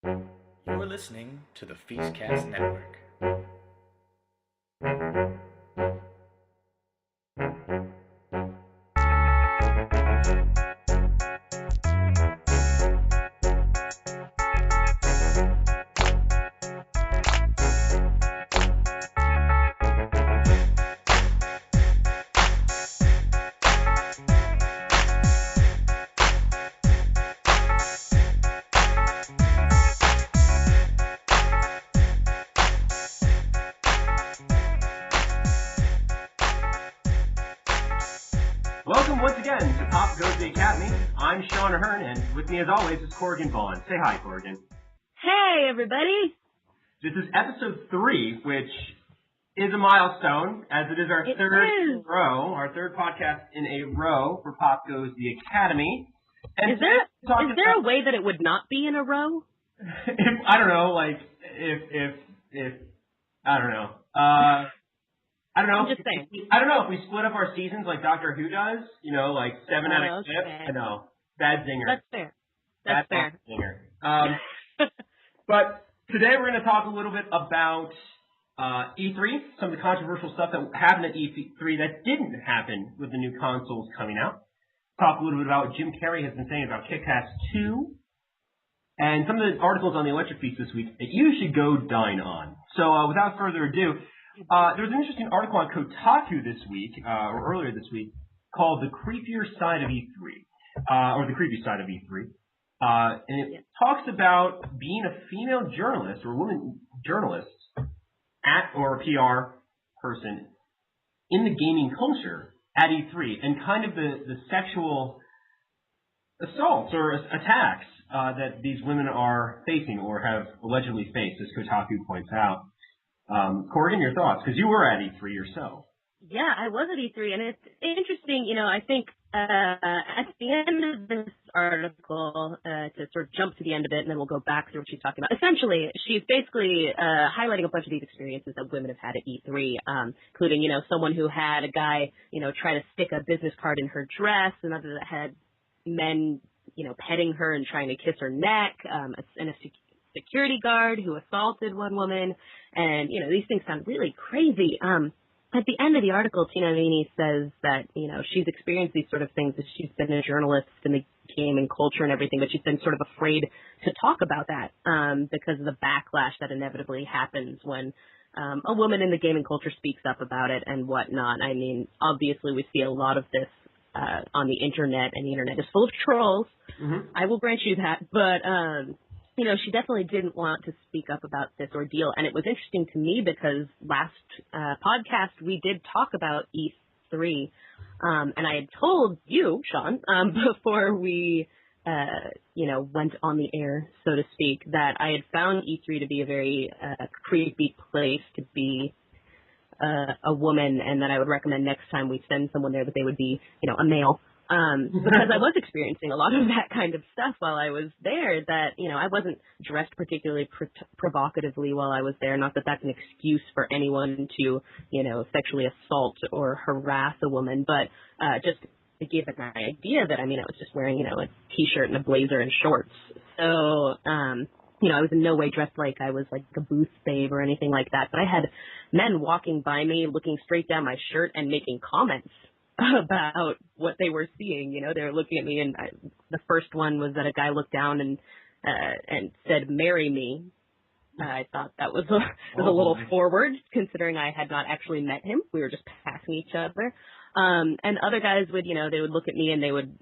You're listening to the Feastcast Network. Welcome once again to Pop Goes the Academy. I'm Sean Ahern, and with me as always is Corrigan Vaughn. Say hi, Corrigan. Hey, everybody. This is episode 3, which is a milestone, as it is our third podcast in a row for Pop Goes the Academy. And is there a way that it would not be in a row? I don't know, I don't know. I don't know. I'm just saying. I don't know if we split up our seasons like Doctor Who does, like 7 out of 6. I know. Bad zinger. That's fair. That's fair. Zinger. But today we're going to talk a little bit about E3, some of the controversial stuff that happened at E3 that didn't happen with the new consoles coming out. Talk a little bit about what Jim Carrey has been saying about Kick-Ass 2, and some of the articles on the Electric Feast this week that you should go dine on. So without further ado, there was an interesting article on Kotaku this week, or earlier this week, called The Creepier Side of E3, or The Creepy Side of E3. And it talks about being a female journalist, or a woman journalist, or a PR person in the gaming culture at E3, and kind of the sexual assaults or attacks that these women are facing, or have allegedly faced, as Kotaku points out. Corrigan, your thoughts, because you were at E3 yourself. Yeah, I was at E3, and it's interesting, I think at the end of this article, to sort of jump to the end of it, and then we'll go back through what she's talking about. Essentially, she's basically highlighting a bunch of these experiences that women have had at E3, including, someone who had a guy, try to stick a business card in her dress, another that had men, petting her and trying to kiss her neck, and a security guard who assaulted one woman, and, these things sound really crazy. At the end of the article, Tina Meany says that, she's experienced these sort of things as she's been a journalist in the gaming culture and everything, but she's been sort of afraid to talk about that because of the backlash that inevitably happens when a woman in the gaming culture speaks up about it and whatnot. I mean, obviously we see a lot of this on the internet, and the internet is full of trolls. Mm-hmm. I will grant you that, but she definitely didn't want to speak up about this ordeal. And it was interesting to me because last podcast we did talk about E3. And I had told you, Sean, before we, went on the air, so to speak, that I had found E3 to be a very creepy place to be a woman, and that I would recommend next time we send someone there that they would be, a male. Because I was experiencing a lot of that kind of stuff while I was there, that, I wasn't dressed particularly provocatively while I was there. Not that that's an excuse for anyone to, sexually assault or harass a woman, but just to give an idea that, I was just wearing, a t-shirt and a blazer and shorts. So, I was in no way dressed like I was like a booth babe or anything like that, but I had men walking by me, looking straight down my shirt and making comments about what they were seeing. They were looking at me, and the first one was that a guy looked down and said, "Marry me." I thought that was a little forward, considering I had not actually met him. We were just passing each other. And other guys would, they would look at me and they would,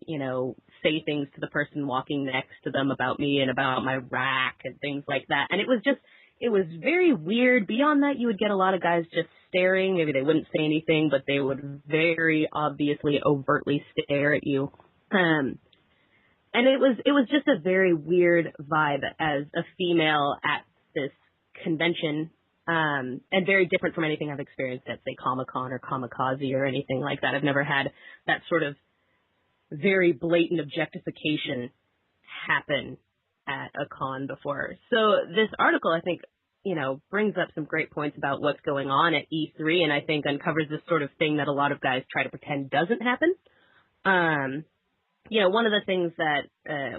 say things to the person walking next to them about me and about my rack and things like that. And it was very weird. Beyond that, you would get a lot of guys just staring. Maybe they wouldn't say anything, but they would very obviously, overtly stare at you. And it was just a very weird vibe as a female at this convention, and very different from anything I've experienced at, say, Comic-Con or Kamikaze or anything like that. I've never had that sort of very blatant objectification happen at a con before. So this article, I think, brings up some great points about what's going on at E3, and I think uncovers this sort of thing that a lot of guys try to pretend doesn't happen. One of the things that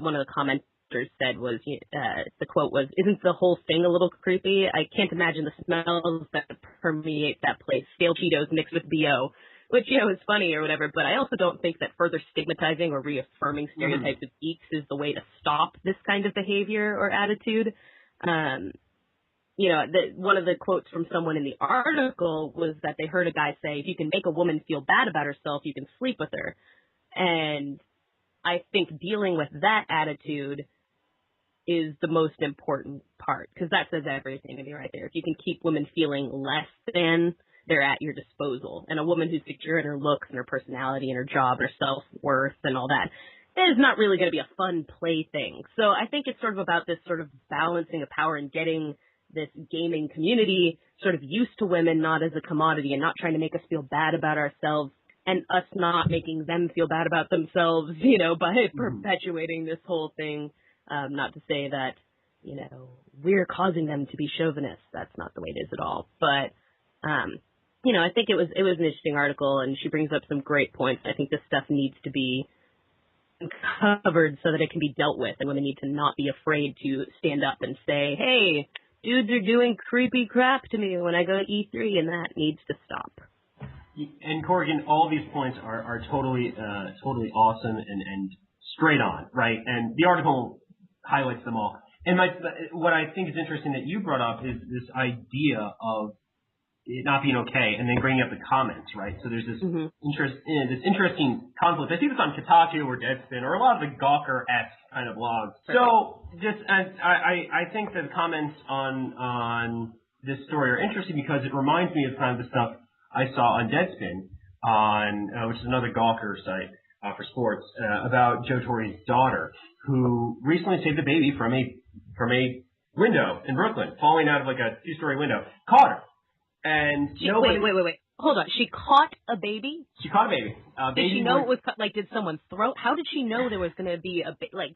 one of the commenters posters said was, the quote was, "Isn't the whole thing a little creepy? I can't imagine the smells that permeate that place. Stale Cheetos mixed with BO." Which, is funny or whatever, but I also don't think that further stigmatizing or reaffirming stereotypes of geeks is the way to stop this kind of behavior or attitude. One of the quotes from someone in the article was that they heard a guy say, if you can make a woman feel bad about herself, you can sleep with her. And I think dealing with that attitude is the most important part, because that says everything to me right there. If you can keep women feeling less than, they're at your disposal. And a woman who's secure in her looks and her personality and her job, her self-worth and all that, is not really going to be a fun plaything. So I think it's sort of about this sort of balancing of power and getting this gaming community sort of used to women not as a commodity and not trying to make us feel bad about ourselves and us not making them feel bad about themselves, by perpetuating this whole thing. Not to say that, we're causing them to be chauvinists. That's not the way it is at all. But, I think it was an interesting article, and she brings up some great points. I think this stuff needs to be covered so that it can be dealt with, and women need to not be afraid to stand up and say, hey, dudes are doing creepy crap to me when I go to E3, and that needs to stop. And Corrigan, all these points are totally awesome and straight on, right? And the article highlights them all. And what I think is interesting that you brought up is this idea of it not being okay, and then bringing up the comments, right? So there's this this interesting conflict. I see this on Kotaku or Deadspin or a lot of the Gawker-esque kind of blogs. So just I think that the comments on this story are interesting because it reminds me of kind of the stuff I saw on Deadspin which is another Gawker site for sports, about Joe Torre's daughter, who recently saved a baby from a window in Brooklyn, falling out of like a 2-story window. Caught her. And wait. Hold on. She caught a baby? She caught a baby. Did she know it was, did someone throw? How did she know there was going to be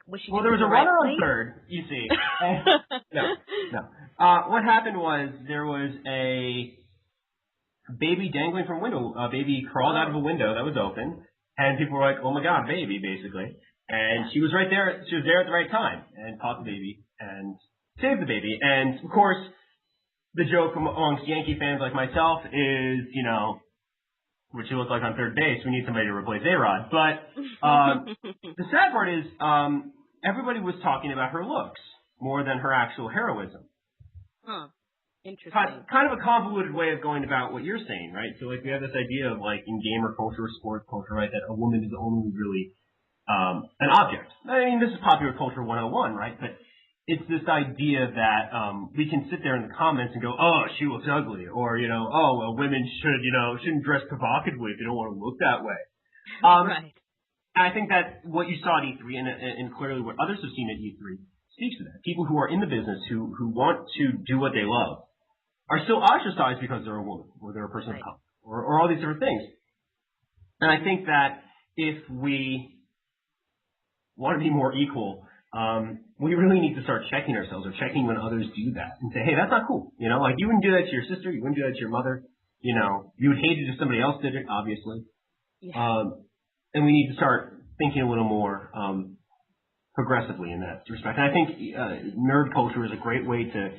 was she? Well, there was a runner on third, you see. No. What happened was there was a baby dangling from a window. A baby crawled out of a window that was open, and people were like, oh my God, baby, basically. And she was right there. She was there at the right time and caught the baby and saved the baby. And, of course, the joke amongst Yankee fans like myself is, what she looked like on third base. We need somebody to replace A-Rod. But the sad part is everybody was talking about her looks more than her actual heroism. Huh. Interesting. Kind of a convoluted way of going about what you're saying, right? So, we have this idea of, in gamer culture or sports culture, right, that a woman is only really an object. I mean, this is popular culture 101, right? But it's this idea that we can sit there in the comments and go, oh, she looks ugly, or, women shouldn't dress provocatively if they don't want to look that way. Right. I think that what you saw at E3 and clearly what others have seen at E3 speaks to that. People who are in the business who want to do what they love are still ostracized because they're a woman or they're a person of color or all these different things. And I think that if we want to be more equal, we really need to start checking ourselves or checking when others do that and say, hey, that's not cool. You wouldn't do that to your sister. You wouldn't do that to your mother. You would hate it if somebody else did it, obviously. Yeah. And we need to start thinking a little more progressively in that respect. And I think nerd culture is a great way to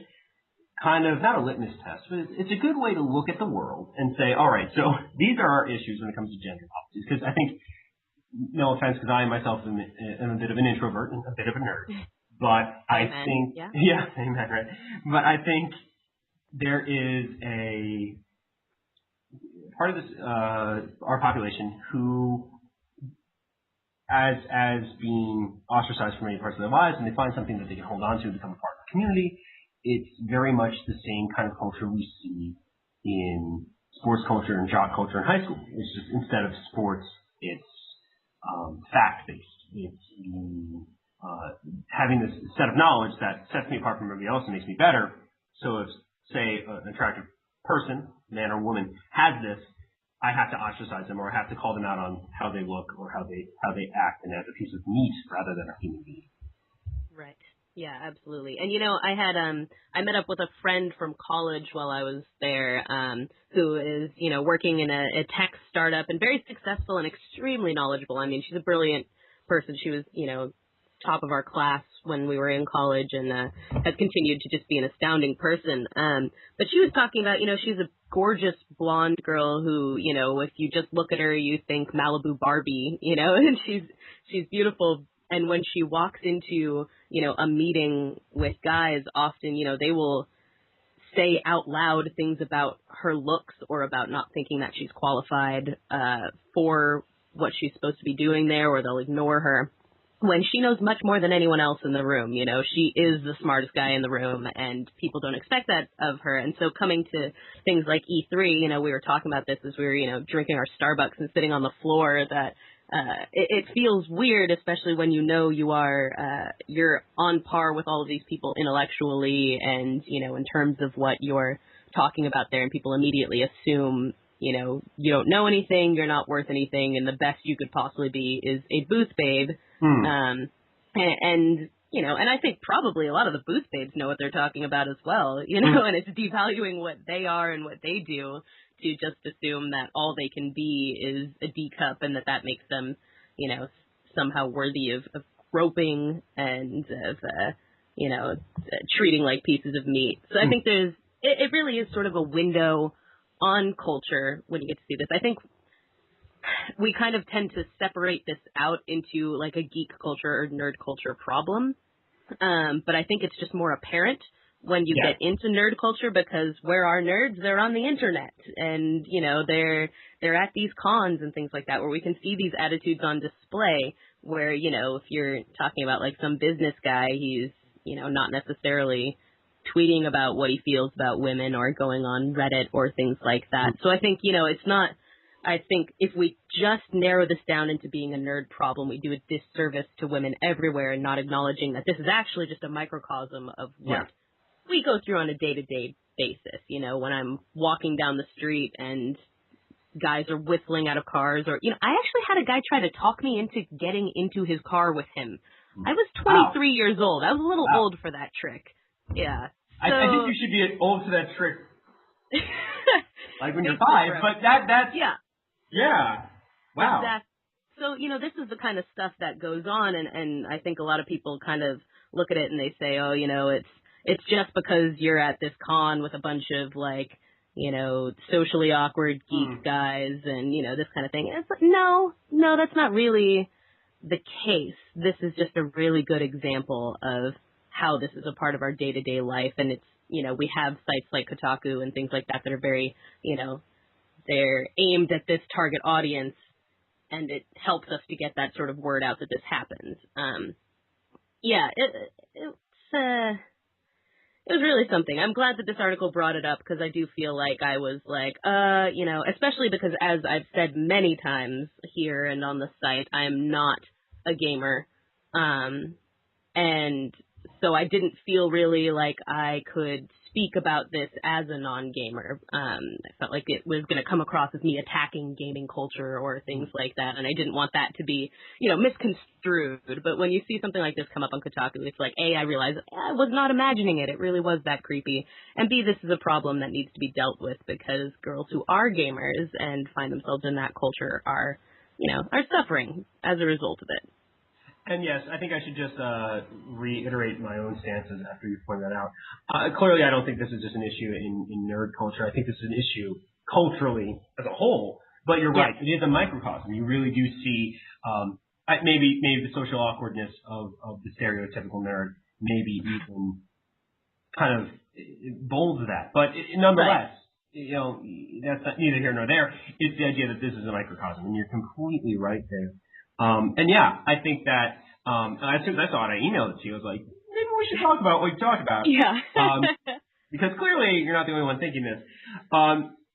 kind of, not a litmus test, but it's a good way to look at the world and say, all right, so these are our issues when it comes to gender policies. Because I think, no offense, because I myself am a bit of an introvert and a bit of a nerd. But I think, amen, right? But I think there is a part of this, our population who, as being ostracized from many parts of their lives, and they find something that they can hold on to and become a part of the community, it's very much the same kind of culture we see in sports culture and jock culture in high school. It's just, instead of sports, it's fact-based. It's having this set of knowledge that sets me apart from everybody else and makes me better. So if, say, an attractive person, man or woman, has this, I have to ostracize them, or I have to call them out on how they look or how they act, and as a piece of meat rather than a human being. Right. Yeah, absolutely. And I met up with a friend from college while I was there, who is, working in a tech startup and very successful and extremely knowledgeable. I mean, she's a brilliant person. She was, top of our class when we were in college and has continued to just be an astounding person. But she was talking about, she's a gorgeous blonde girl who, if you just look at her, you think Malibu Barbie, and she's beautiful. And when she walks into, a meeting with guys, often, they will say out loud things about her looks or about not thinking that she's qualified for what she's supposed to be doing there, or they'll ignore her when she knows much more than anyone else in the room. She is the smartest guy in the room, and people don't expect that of her. And so coming to things like E3, we were talking about this as we were, drinking our Starbucks and sitting on the floor, that it feels weird, especially when you're on par with all of these people intellectually and, in terms of what you're talking about there, and people immediately assume, you don't know anything, you're not worth anything, and the best you could possibly be is a booth babe. And I think probably a lot of the booth babes know what they're talking about as well, and it's devaluing what they are and what they do to just assume that all they can be is a D cup, and that makes them, somehow worthy of groping and of, treating like pieces of meat. So I think it really is sort of a window on culture when you get to see this. I think we kind of tend to separate this out into like a geek culture or nerd culture problem. But I think it's just more apparent when you get into nerd culture, because where are nerds? They're on the internet, and, they're at these cons and things like that, where we can see these attitudes on display where, if you're talking about like some business guy, he's, not necessarily tweeting about what he feels about women or going on Reddit or things like that. So I think, it's not, I think if we just narrow this down into being a nerd problem, we do a disservice to women everywhere, and not acknowledging that this is actually just a microcosm of what we go through on a day-to-day basis. When I'm walking down the street and guys are whistling out of cars, or, I actually had a guy try to talk me into getting into his car with him. I was 23 years old. I was a little old for that trick. Yeah. So, I think you should be old for that trick, like when you're 5, but that's... Yeah. Wow. Exactly. So, this is the kind of stuff that goes on, and I think a lot of people kind of look at it and they say, oh, it's just because you're at this con with a bunch of, like, socially awkward geek guys and, this kind of thing. And it's like, no, that's not really the case. This is just a really good example of how this is a part of our day-to-day life. And it's, we have sites like Kotaku and things like that that are very, they're aimed at this target audience, and it helps us to get that sort of word out that this happens. It was really something. I'm glad that this article brought it up, because I do feel like I was like, especially because, as I've said many times here and on the site, I am not a gamer. And so I didn't feel really like I could speak about this as a non-gamer. I felt like it was going to come across as me attacking gaming culture or things like that, and I didn't want that to be, misconstrued. But when you see something like this come up on Kotaku, it's like, A, I realize I was not imagining it. It really was that creepy. And B, this is a problem that needs to be dealt with, because girls who are gamers and find themselves in that culture are suffering as a result of it. And yes, I think I should just reiterate my own stances after you point that out. Clearly, I don't think this is just an issue in nerd culture. I think this is an issue culturally as a whole. But you're right; it is a microcosm. You really do see maybe the social awkwardness of the stereotypical nerd, maybe even kind of bolds that. But nonetheless, that's neither here nor there. It's the idea that this is a microcosm, and you're completely right there. I think that, as soon as I saw it, I emailed it to you. I was like, maybe we should talk about what we talked about. Yeah. Because clearly you're not the only one thinking this.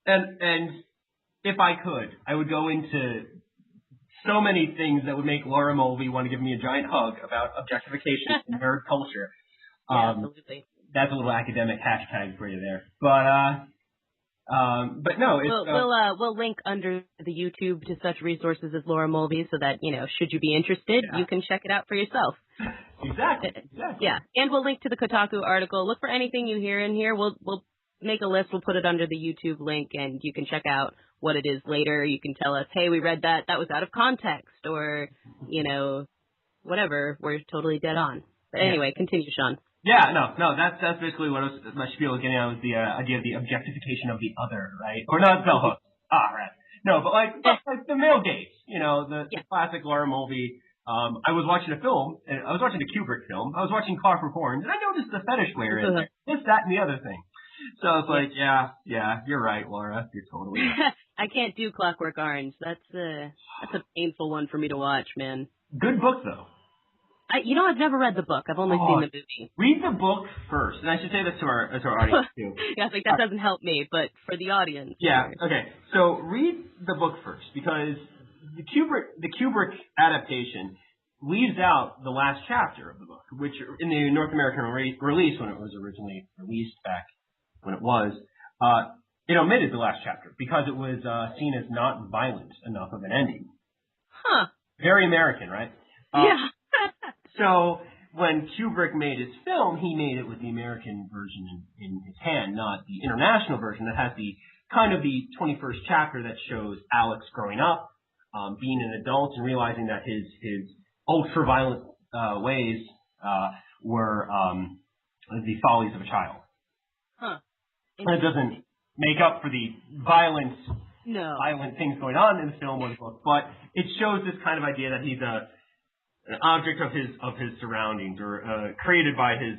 And if I could, I would go into so many things that would make Laura Mulvey want to give me a giant hug about objectification in nerd culture. Absolutely. That's a little academic hashtag for you there. But no, it's, we'll link under the YouTube to such resources as Laura Mulvey, so that, should you be interested, you can check it out for yourself. Exactly. Yeah, and we'll link to the Kotaku article. Look for anything you hear in here. We'll make a list. We'll put it under the YouTube link, and you can check out what it is later. You can tell us, hey, we read that was out of context, or, whatever. We're totally dead on. But anyway, continue, Sean. Yeah, no, that's basically what my spiel was getting at, was the idea of the objectification of the other, right? Or not bell hooks. Right. No, but like the male gaze, the classic Laura Mulvey. I was watching a film, and I was watching a Kubrick film. I was watching Clockwork Orange, and I noticed the fetish wear in there. This, that, and the other thing. So I was like, yeah, you're right, Laura. You're totally right. I can't do Clockwork Orange. That's a painful one for me to watch, man. Good book, though. I've never read the book. I've only seen the movie. Read the book first, and I should say this to our audience too. Yeah, I think that doesn't help me, but for the audience. Yeah. Okay. So read the book first, because the Kubrick adaptation leaves out the last chapter of the book, which in the North American release, when it was originally released back when it was, it omitted the last chapter because it was seen as not violent enough of an ending. Huh. Very American, right? Yeah. So when Kubrick made his film, he made it with the American version in his hand, not the international version that has the 21st chapter that shows Alex growing up, being an adult, and realizing that his ultra-violent ways were the follies of a child. Huh. And it doesn't make up for the violent things going on in the film or the book, but it shows this kind of idea that he's an object of his surroundings, or created by his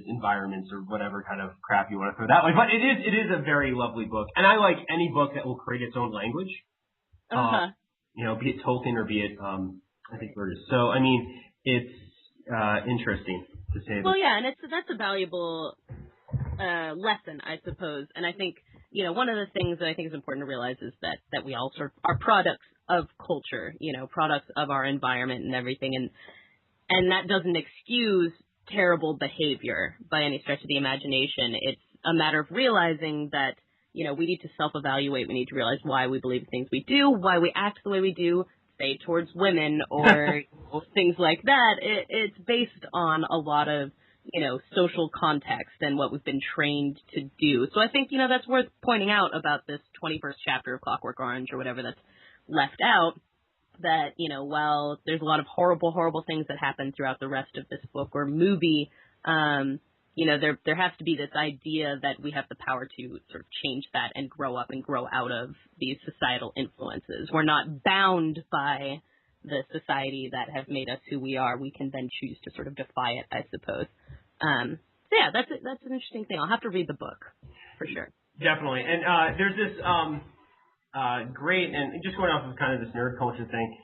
environments, or whatever kind of crap you want to throw that way. But it is a very lovely book, and I like any book that will create its own language. Be it Tolkien or be it I think Burgess. So I mean, it's interesting to say. Well, yeah, and that's a valuable lesson, I suppose. And I think one of the things that I think is important to realize is that we all sort of are products of culture, products of our environment and everything, and that doesn't excuse terrible behavior by any stretch of the imagination. It's a matter of realizing that, we need to self-evaluate. We need to realize why we believe the things we do, why we act the way we do, say towards women or things like that. It's based on a lot of, social context and what we've been trained to do. So I think, that's worth pointing out about this 21st chapter of Clockwork Orange or whatever that's left out, that, while there's a lot of horrible, horrible things that happen throughout the rest of this book or movie, there has to be this idea that we have the power to sort of change that and grow up and grow out of these societal influences. We're not bound by the society that have made us who we are. We can then choose to sort of defy it, I suppose. So yeah, that's an interesting thing. I'll have to read the book for sure. Definitely. And there's this great, and just going off of kind of this nerd culture thing,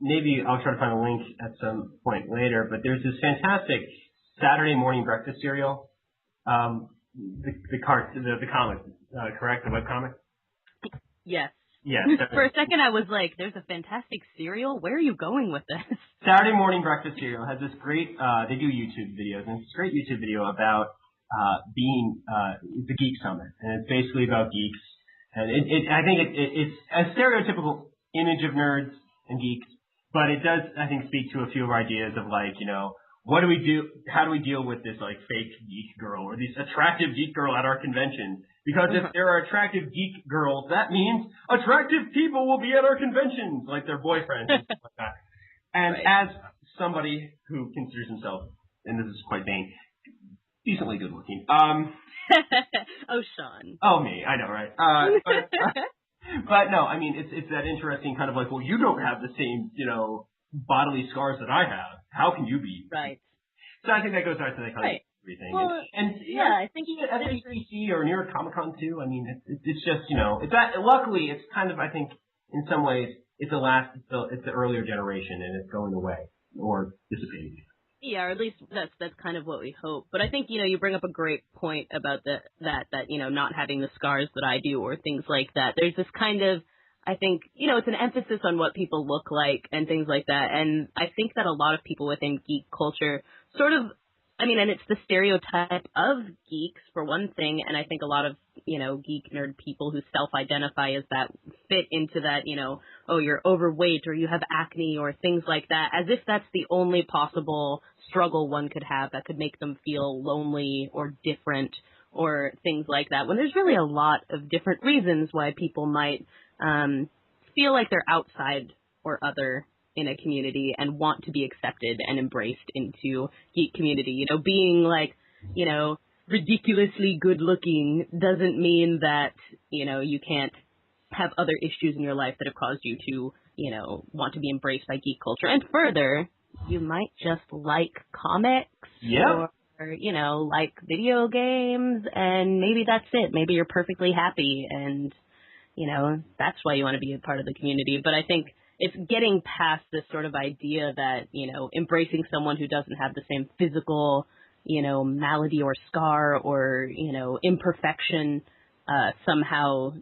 maybe I'll try to find a link at some point later, but there's this fantastic Saturday morning breakfast cereal, the comic, correct? The webcomic? Yes. Yes. For a second I was like, there's a fantastic cereal? Where are you going with this? Saturday morning breakfast cereal has this great, they do YouTube videos, and it's a great YouTube video about being the Geek Summit, and it's basically about geeks. And I think it's a stereotypical image of nerds and geeks, but it does, I think, speak to a few of our ideas of like, what do we do? How do we deal with this like fake geek girl or this attractive geek girl at our convention? Because if there are attractive geek girls, that means attractive people will be at our conventions, like their boyfriends and stuff like that. And as somebody who considers himself, and this is quite vain, decently good looking. Oh, Sean. Oh, me. I know, right? But no, I mean, it's that interesting kind of like, well, you don't have the same, bodily scars that I have. How can you be? Right. So I think that goes back to that kind of everything. Well, and I think at HBC or New York Comic Con too. I mean, it's just it's that. Luckily, it's kind of, I think, in some ways, it's the earlier generation, and it's going away or dissipating. Yeah, or at least that's kind of what we hope. But I think, you bring up a great point about that, not having the scars that I do or things like that. There's this kind of, I think, it's an emphasis on what people look like and things like that. And I think that a lot of people within geek culture sort of, and it's the stereotype of geeks for one thing. And I think a lot of, geek nerd people who self-identify as that fit into that, oh, you're overweight or you have acne or things like that, as if that's the only possible struggle one could have that could make them feel lonely or different or things like that, when there's really a lot of different reasons why people might feel like they're outside or other in a community and want to be accepted and embraced into geek community. You know, being like, you know, ridiculously good looking doesn't mean that, you know, you can't have other issues in your life that have caused you to, you know, want to be embraced by geek culture. And further, you might just like comics or, you know, like video games, and maybe that's it. Maybe you're perfectly happy, and, you know, that's why you want to be a part of the community. But I think it's getting past this sort of idea that, you know, embracing someone who doesn't have the same physical, you know, malady or scar or, you know, imperfection somehow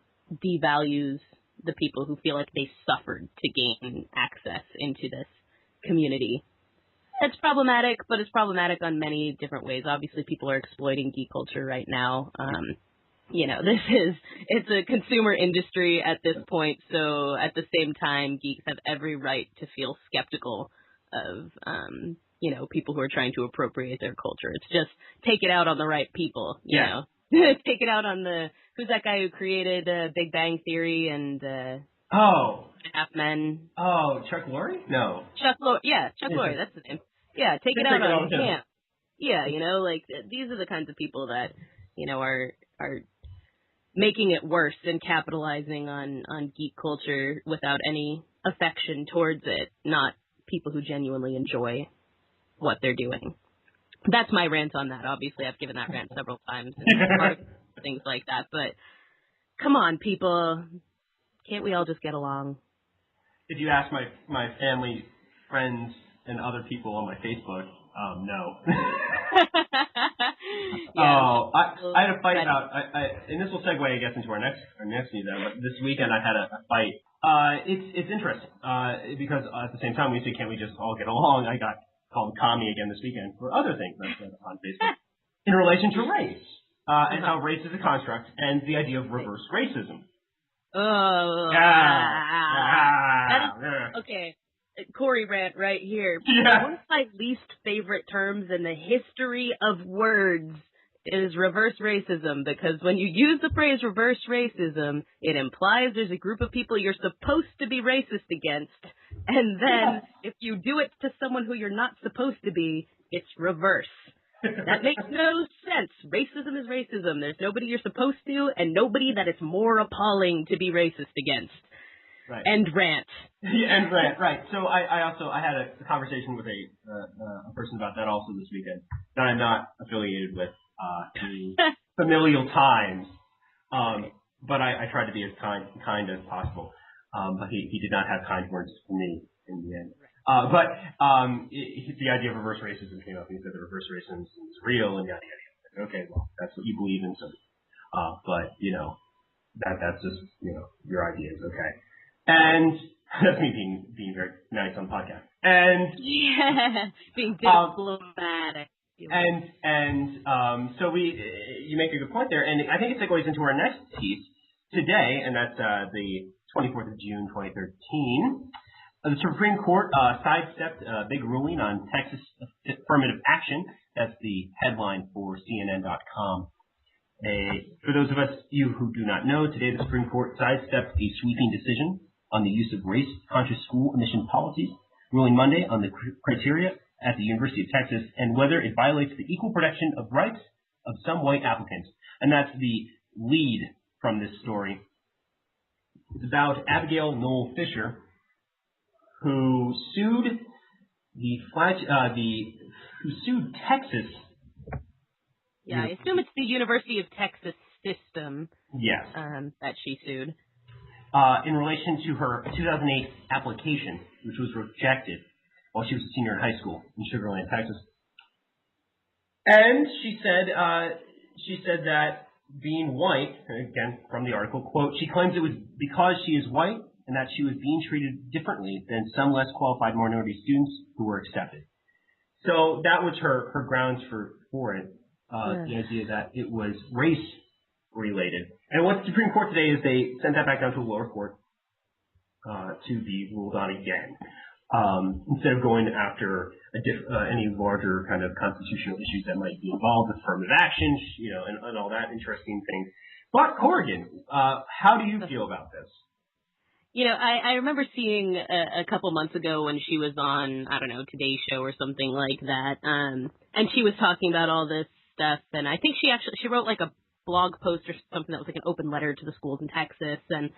devalues the people who feel like they suffered to gain access into this community. It's problematic, but it's problematic on many different ways. Obviously, people are exploiting geek culture right now. You know, it's a consumer industry at this point, so at the same time, geeks have every right to feel skeptical of, you know, people who are trying to appropriate their culture. It's just take it out on the right people, you know. Take it out on who's that guy who created Big Bang Theory and Half Men? Oh, Chuck Lorre? No. Chuck Lorre, that's the name. Yeah, take it out on him. Yeah, you know, like, these are the kinds of people that, you know, are making it worse and capitalizing on geek culture without any affection towards it, not people who genuinely enjoy what they're doing. That's my rant on that. Obviously, I've given that rant several times and things like that. But come on, people. Can't we all just get along? If you ask my family, friends, and other people on my Facebook, no. I had a fight about, and this will segue, I guess, into our next news. But this weekend I had a fight. It's interesting because at the same time we say, can't we just all get along? I got called commie again this weekend for other things on Facebook in relation to race and how race is a construct and the idea of reverse racism. Okay. Corey rant right here. Yeah. One of my least favorite terms in the history of words is reverse racism, because when you use the phrase reverse racism, it implies there's a group of people you're supposed to be racist against, and then if you do it to someone who you're not supposed to be, it's reverse. That makes no sense. Racism is racism. There's nobody you're supposed to, and nobody that it's more appalling to be racist against. Right. End rant. End rant, right. So I had a conversation with a person about that also this weekend that I'm not affiliated with in familial times. But I tried to be as kind as possible. But he did not have kind words for me in the end. But the idea of reverse racism came up, and he said that reverse racism is real and yada yada yada. Okay, well, that's what you believe in, so but you know, that's just, you know, your ideas, okay. And that's me being very nice on the podcast. And being diplomatic. So you make a good point there, and I think it segues into our next piece today, and that's the 24th of June, 2013. The Supreme Court sidestepped a big ruling on Texas affirmative action. That's the headline for CNN.com. For those of you who do not know, today the Supreme Court sidestepped a sweeping decision on the use of race-conscious school admission policies, ruling Monday on the criteria at the University of Texas and whether it violates the equal protection of rights of some white applicants. And that's the lead from this story. It's about Abigail Noel Fisher, who sued Texas. Yeah, I assume it's the University of Texas system. Yes. That she sued. In relation to her 2008 application, which was rejected while she was a senior in high school in Sugar Land, Texas. And she said that being white, again from the article, quote, she claims it was because she is white and that she was being treated differently than some less qualified minority students who were accepted. So that was her grounds for it, the idea that it was race related. And what the Supreme Court today is they sent that back down to the lower court to be ruled on again, instead of going after any larger kind of constitutional issues that might be involved, affirmative action, you know, and all that interesting things. But Corrigan, how do you feel about this? I remember seeing a couple months ago when she was on, I don't know, Today Show or something like that, and she was talking about all this stuff, and I think she wrote like a blog post or something that was like an open letter to the schools in Texas, and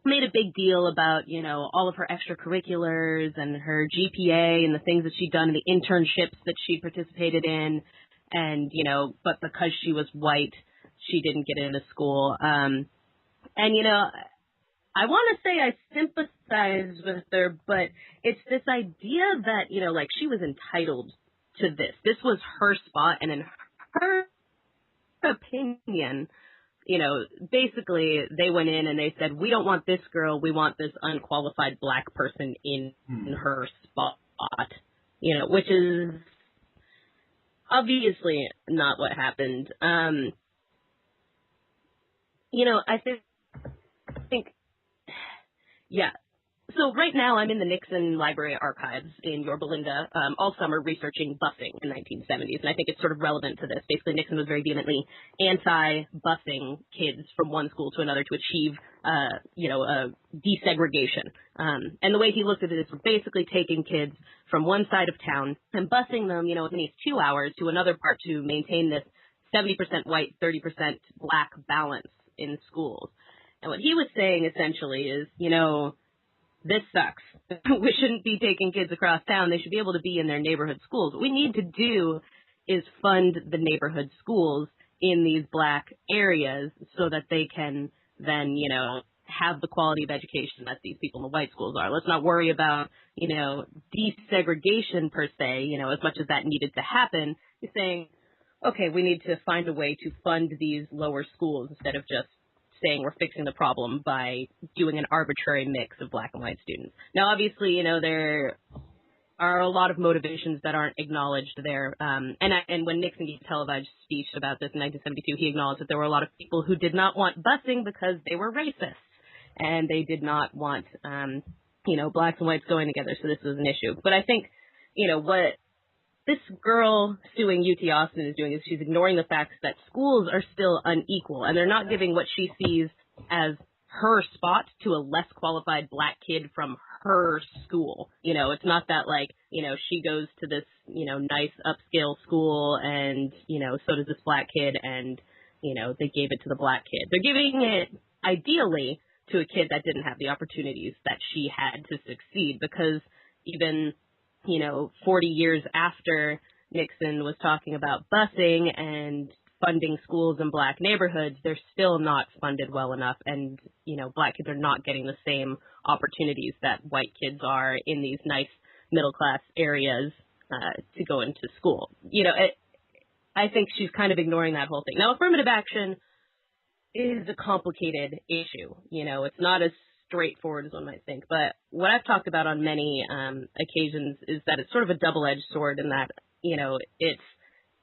made a big deal about, all of her extracurriculars and her GPA and the things that she'd done and the internships that she participated in, and, but because she was white, she didn't get into school, and, I want to say I sympathize with her, but it's this idea that, like she was entitled to this. This was her spot, and in her opinion, basically they went in and they said, we don't want this girl, we want this unqualified black person in her spot, which is obviously not what happened. I think yeah. So right now I'm in the Nixon Library Archives in Yorba Linda all summer researching busing in the 1970s, and I think it's sort of relevant to this. Basically, Nixon was very vehemently anti-busing kids from one school to another to achieve, desegregation. And the way he looked at it is basically taking kids from one side of town and busing them, within these 2 hours to another part to maintain this 70% white, 30% black balance in schools. And what he was saying essentially is, this sucks. We shouldn't be taking kids across town. They should be able to be in their neighborhood schools. What we need to do is fund the neighborhood schools in these black areas so that they can then, have the quality of education that these people in the white schools are. Let's not worry about, desegregation per se, as much as that needed to happen. He's saying, okay, we need to find a way to fund these lower schools instead of just saying we're fixing the problem by doing an arbitrary mix of black and white students. Now, obviously, there are a lot of motivations that aren't acknowledged there. And when Nixon gave a televised speech about this in 1972, he acknowledged that there were a lot of people who did not want busing because they were racist, and they did not want, blacks and whites going together. So this was an issue. But I think, what this girl suing UT Austin is doing is she's ignoring the fact that schools are still unequal, and they're not giving what she sees as her spot to a less qualified black kid from her school. It's not that she goes to this, nice upscale school and, so does this black kid and, they gave it to the black kid. They're giving it ideally to a kid that didn't have the opportunities that she had to succeed, because even 40 years after Nixon was talking about busing and funding schools in black neighborhoods, they're still not funded well enough. And, black kids are not getting the same opportunities that white kids are in these nice middle class areas to go into school. I think she's kind of ignoring that whole thing. Now, affirmative action is a complicated issue. It's not as straightforward as one might think. But what I've talked about on many occasions is that it's sort of a double-edged sword in that, it's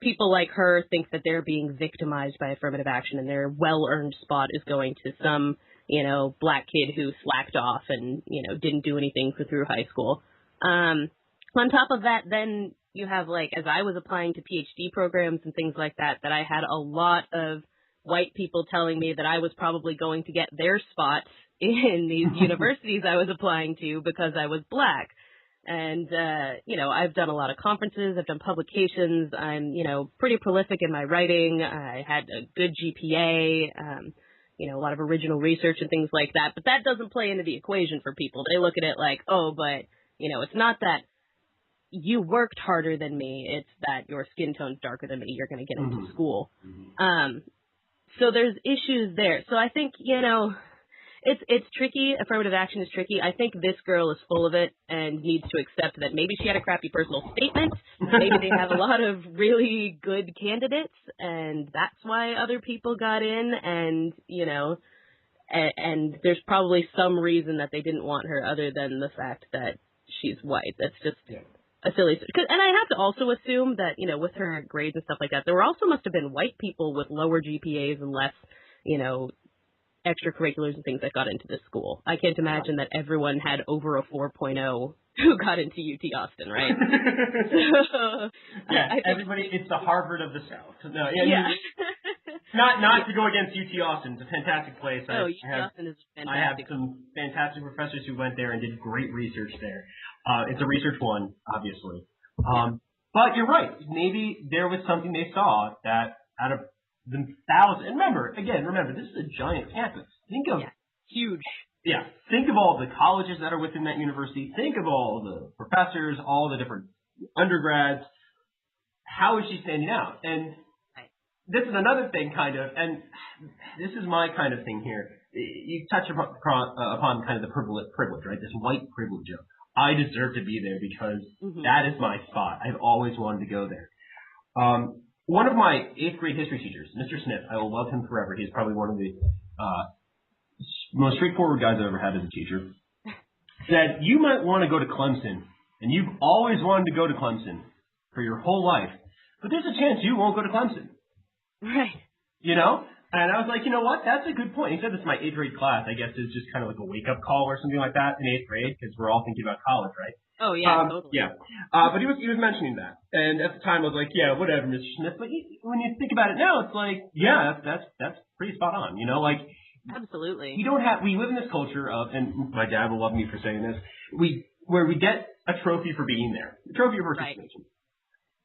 people like her think that they're being victimized by affirmative action and their well-earned spot is going to some, black kid who slacked off and, didn't do anything through high school. On top of that, then you have, as I was applying to PhD programs and things like that, that I had a lot of white people telling me that I was probably going to get their spot in these universities I was applying to because I was black. And, I've done a lot of conferences, I've done publications, I'm, pretty prolific in my writing, I had a good GPA, a lot of original research and things like that, but that doesn't play into the equation for people. They look at it like, oh, but, it's not that you worked harder than me, it's that your skin tone's darker than me, you're going to get into school. So there's issues there. So I think, it's tricky. Affirmative action is tricky. I think this girl is full of it and needs to accept that maybe she had a crappy personal statement. Maybe they have a lot of really good candidates, and that's why other people got in. And, and there's probably some reason that they didn't want her other than the fact that she's white. That's just a silly. And I have to also assume that, with her grades and stuff like that, there also must have been white people with lower GPAs and less, extracurriculars and things that got into this school. I can't imagine that everyone had over a 4.0 who got into UT Austin, right? Everybody, it's the Harvard of the South. No, Not to go against UT Austin. It's a fantastic place. UT Austin is fantastic. I have some fantastic professors who went there and did great research there. It's a research one, obviously. But you're right. Maybe there was something they saw that out of the thousands. And remember, this is a giant campus. Think of huge. Yeah. Think of all the colleges that are within that university. Think of all the professors, all the different undergrads. How is she standing out? And this is another thing, kind of, and this is my kind of thing here. You touch upon kind of the privilege, right? This white privilege of, I deserve to be there because that is my spot. I've always wanted to go there. One of my 8th grade history teachers, Mr. Smith, I will love him forever. He's probably one of the most straightforward guys I've ever had as a teacher, said, you might want to go to Clemson, and you've always wanted to go to Clemson for your whole life, but there's a chance you won't go to Clemson. Right. You know? And I was like, you know what? That's a good point. He said this in my 8th grade class. I guess it's just kind of like a wake-up call or something like that in 8th grade because we're all thinking about college, right? Oh, yeah, totally. Yeah. But he was mentioning that. And at the time, I was like, yeah, whatever, Mr. Smith. But when you think about it now, it's like, yeah, that's pretty spot on. You know, like, absolutely. we live in this culture of, and my dad will love me for saying this, where we get a trophy for being there, a trophy for participation. Right.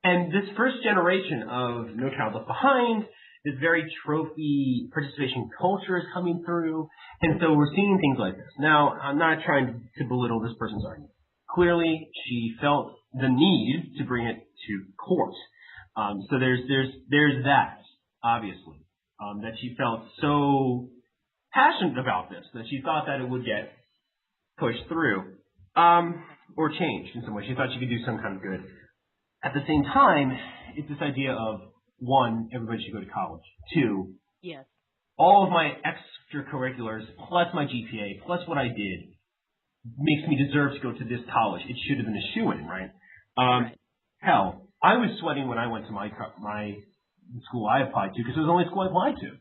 And this first generation of No Child Left Behind, this very trophy participation culture is coming through. And so we're seeing things like this. Now, I'm not trying to belittle this person's argument. Clearly, she felt the need to bring it to court. So there's that, obviously, that she felt so passionate about this, that she thought that it would get pushed through, or changed in some way. She thought she could do some kind of good. At the same time, it's this idea of, 1, everybody should go to college. 2, yes, all of my extracurriculars, plus my GPA, plus what I did, makes me deserve to go to this college. It should have been a shoo-in, right? Right. Hell, I was sweating when I went to my school I applied to because it was the only school I applied to.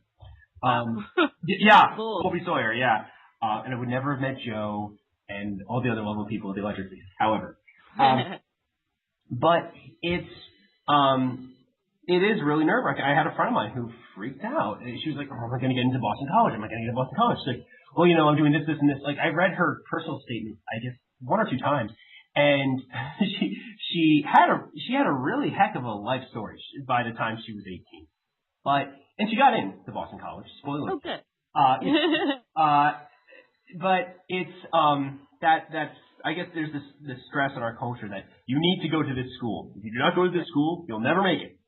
Yeah, cool. Colby-Sawyer, yeah. And I would never have met Joe and all the other lovely people at the electric league. However, but it is really nerve-wracking. I had a friend of mine who freaked out. She was like, oh, am I going to get into Boston College? Am I going to get into Boston College? She's like, well, you know, I'm doing this, this, and this. Like, I read her personal statement, I guess, 1 or 2 times. And she had a really heck of a life story by the time she was 18. And she got in to Boston College. Spoiler. Oh, good. But it's, that's, I guess there's this stress in our culture that you need to go to this school. If you do not go to this school, you'll never make it.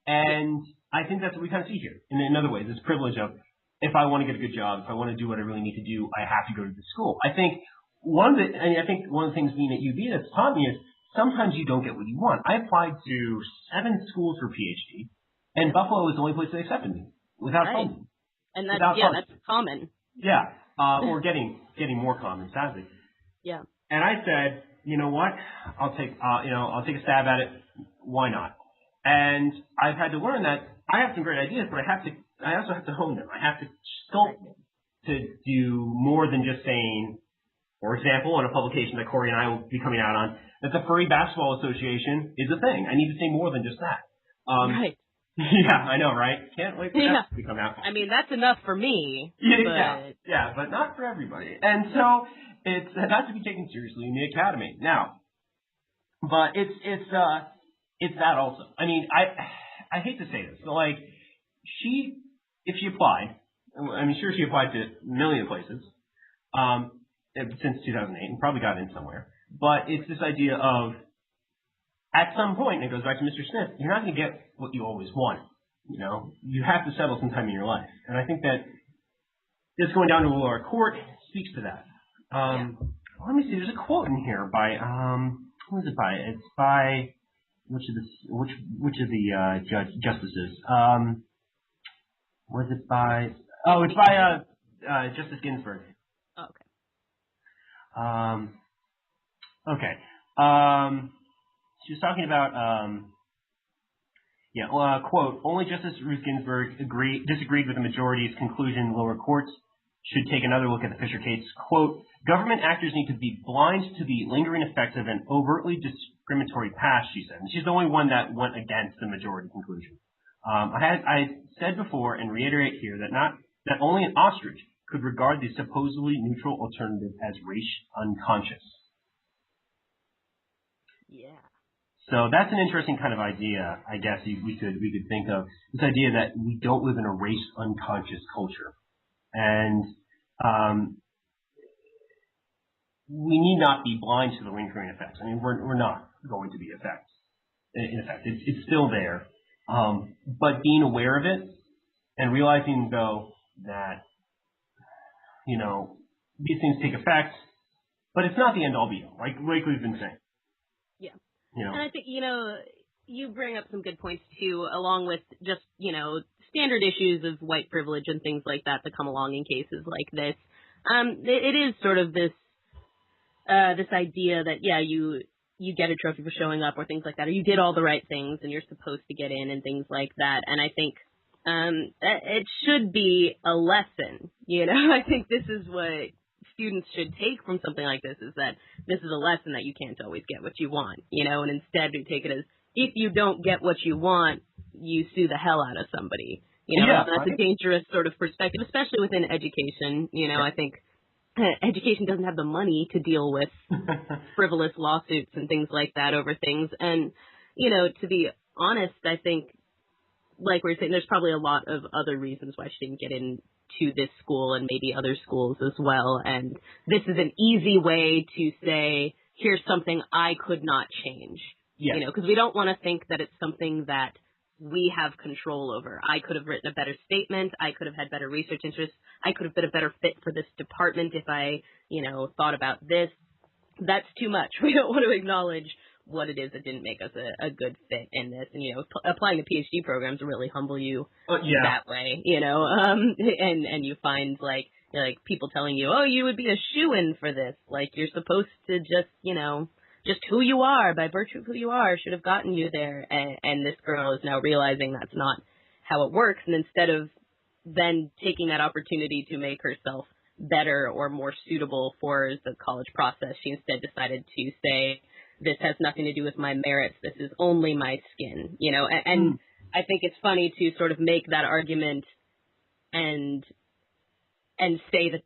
And I think that's what we kind of see here. In other ways, this privilege of, if I want to get a good job, if I want to do what I really need to do, I have to go to this school. I think one of the things being at UB that's taught me is sometimes you don't get what you want. I applied to 7 schools for PhD, and Buffalo was the only place that accepted me without funding. And that's common. Yeah, or getting more common, sadly. Yeah. And I said, you know what? I'll take a stab at it. Why not? And I've had to learn that I have some great ideas, but I also have to hone them. I have to sculpt them to do more than just saying, for example, on a publication that Corey and I will be coming out on, that the Furry Basketball Association is a thing. I need to say more than just that. Right. Yeah, I know, right? Can't wait for that to come out. I mean, that's enough for me. Yeah, but not for everybody. And so it's not to be taken seriously in the academy. Now, but it's that also. I mean, I hate to say this, but like, if she applied, I mean, sure, she applied to a million places since 2008 and probably got in somewhere. But it's this idea of, at some point, and it goes back to Mr. Smith, you're not going to get what you always want. You know, you have to settle some time in your life. And I think that this going down to a lower court speaks to that. Let me see, there's a quote in here by, who is it by? It's by, which of the justices? Was it by, it's by, Justice Ginsburg. Oh, okay. Okay. She was talking about, quote, only Justice Ruth Ginsburg disagreed with the majority's conclusion lower courts should take another look at the Fisher case. Quote, government actors need to be blind to the lingering effects of an overtly discriminatory past, she said. And she's the only one that went against the majority conclusion. I said before and reiterate here that only an ostrich could regard the supposedly neutral alternative as race unconscious. Yeah. So that's an interesting kind of idea, I guess we could think of. This idea that we don't live in a race unconscious culture. And we need not be blind to the lingering effects. I mean, we're not going to be in effect. It's still there. But being aware of it and realizing, though, that, these things take effect, but it's not the end all be all, like we've been saying. Yeah. And I think, you bring up some good points too, along with just, standard issues of white privilege and things like that come along in cases like this. It is sort of this idea that, you get a trophy for showing up or things like that, or you did all the right things and you're supposed to get in and things like that. And I think, it should be a lesson, I think this is what students should take from something like this, is that this is a lesson that you can't always get what you want, and instead we take it as, if you don't get what you want, you sue the hell out of somebody. That's a dangerous sort of perspective, especially within education. I think education doesn't have the money to deal with frivolous lawsuits and things like that over things. And, to be honest, I think, like we were saying, there's probably a lot of other reasons why she didn't get into this school and maybe other schools as well. And this is an easy way to say, here's something I could not change. Yes. Because we don't want to think that it's something that we have control over. I could have written a better statement. I could have had better research interests. I could have been a better fit for this department if I, thought about this. That's too much. We don't want to acknowledge what it is that didn't make us a good fit in this. And, applying to PhD programs really humble you that way, and you find like people telling you, oh, you would be a shoo-in for this. Like you're supposed to just, just who you are, by virtue of who you are, should have gotten you there. And this girl is now realizing that's not how it works. And instead of then taking that opportunity to make herself better or more suitable for the college process, she instead decided to say, this has nothing to do with my merits. This is only my skin, and I think it's funny to sort of make that argument and say that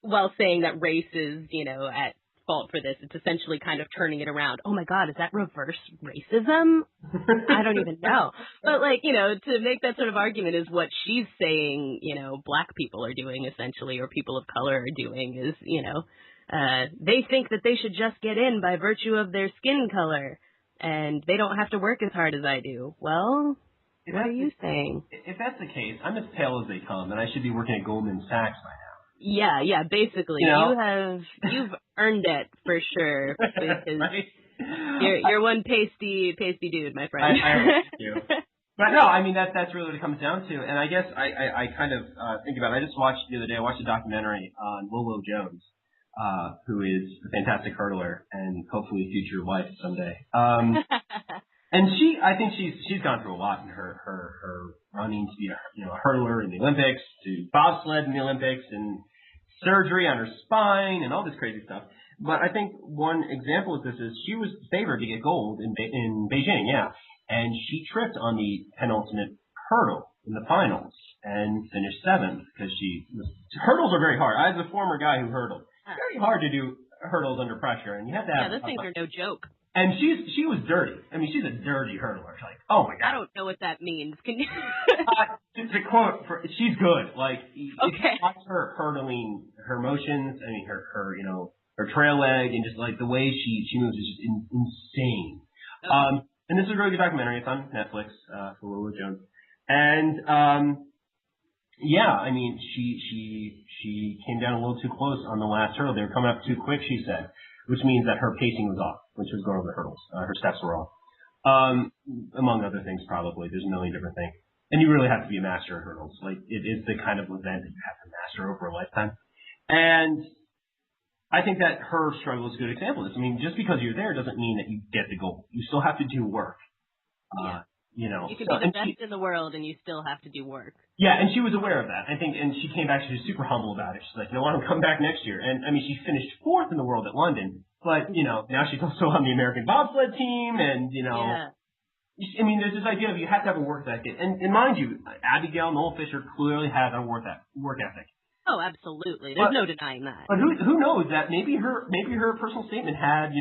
while saying that race is, at fault for this, it's essentially kind of turning it around. Oh my God, is that reverse racism? I don't even know. But to make that sort of argument is what she's saying, black people are doing essentially, or people of color are doing is, they think that they should just get in by virtue of their skin color and they don't have to work as hard as I do. Well, what are you saying? If that's the case, I'm as pale as they come and I should be working at Goldman Sachs by now. Yeah, basically. You've earned it for sure. Because right? You're one pasty dude, my friend. I thank you. But no, I mean that's really what it comes down to. And I guess I kind of think about it. I just watched the other day. I watched a documentary on Lolo Jones, who is a fantastic hurdler and hopefully a future wife someday. And I think she's gone through a lot in her running to be a hurdler in the Olympics, to bobsled in the Olympics, and surgery on her spine and all this crazy stuff. But I think one example of this is she was favored to get gold in Beijing, and she tripped on the penultimate hurdle in the finals and finished 7th because hurdles are very hard. As a former guy who hurdled, very hard to do hurdles under pressure, and you have to have. Yeah, those things are no joke. And she was dirty. I mean, she's a dirty hurdler. Like, oh my God. I don't know what that means. Can you? To quote, she's good. Like, okay. If you watch her hurdling, her motions, I mean, her her trail leg, and just like the way she moves is just insane. Okay. And this is a really good documentary. It's on Netflix for Lolo Jones. And I mean, she came down a little too close on the last hurdle. They were coming up too quick, she said, which means that her pacing was off when she was going over the hurdles. Her steps were off. Among other things, probably. There's a million different things. And you really have to be a master of hurdles. Like, it is the kind of event that you have to master over a lifetime. And I think that her struggle is a good example of this. I mean, just because you're there doesn't mean that you get the goal. You still have to do work. You can be the best in the world and you still have to do work. Yeah, and she was aware of that. I think, and she came back, she was super humble about it. She's like, I want to come back next year. And I mean, she finished 4th in the world at London, but now she's also on the American bobsled team, and I mean, there's this idea of you have to have a work ethic. And mind you, Abigail Noel Fisher clearly had a work ethic. Oh, absolutely. There's no denying that. But who knows that maybe her personal statement had,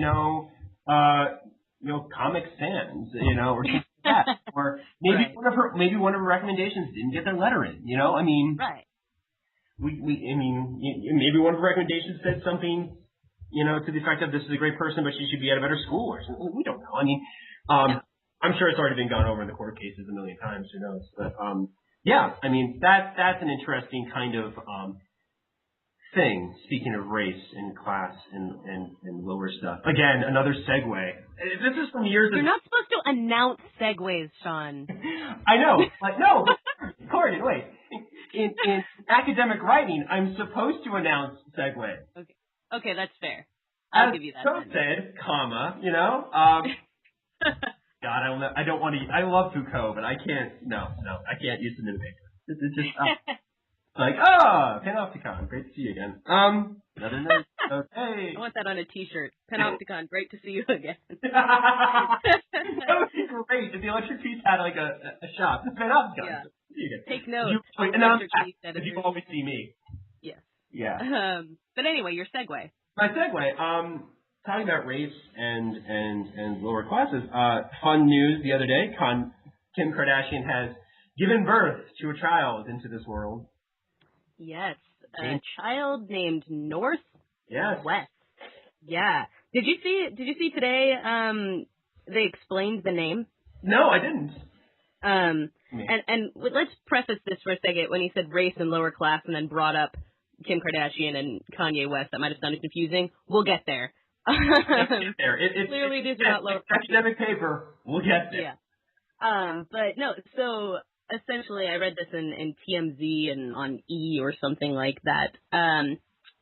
Comic Sans, or something like that. Or maybe maybe one of her recommendations didn't get their letter in, I mean. Right. Maybe one of her recommendations said something, to the effect of this is a great person, but she should be at a better school or something. We don't know. I mean, I'm sure it's already been gone over in the court cases a million times. Who knows? But that's an interesting kind of thing. Speaking of race and class and lower stuff. Again, another segue. This is from years. You're not supposed to announce segues, Sean. I know, but no, Corrigan, wait. In academic writing, I'm supposed to announce segue. Okay, that's fair. I'll give you that. So said, comma, God, I don't want to. I love Foucault, but I can't. No, I can't use them in the paper. It's just Panopticon, great to see you again. Another note. Okay. I want that on a T-shirt. Panopticon, great to see you again. That would be great if the Electric Peace had like a shop. Panopticon. Yeah. See you again. Take notes. You always see me. Yes. Yeah. But anyway, your segue. My segue. Talking about race and lower classes. Fun news the other day. Kim Kardashian has given birth to a child into this world. Yes, a child named North. Yes. West. Yeah. Did you see today? They explained the name. No, I didn't. And let's preface this for a second. When he said race and lower class, and then brought up Kim Kardashian and Kanye West, that might have sounded confusing. We'll get there. Clearly, these are not lower class. Academic paper. We'll get there. Yeah. But no. So essentially, I read this in TMZ and on E or something like that.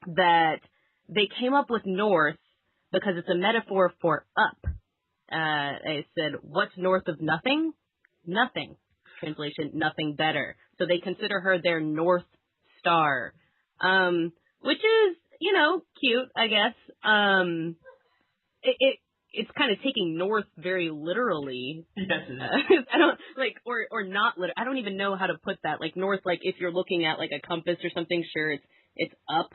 That they came up with North because it's a metaphor for up. They said, "What's north of nothing? Nothing." Translation: nothing better. So they consider her their North Star, which is, cute, I guess. It's kind of taking north very literally. Yes, it is. I don't or not I don't even know how to put that. Like north, like if you're looking at like a compass or something, sure, it's up,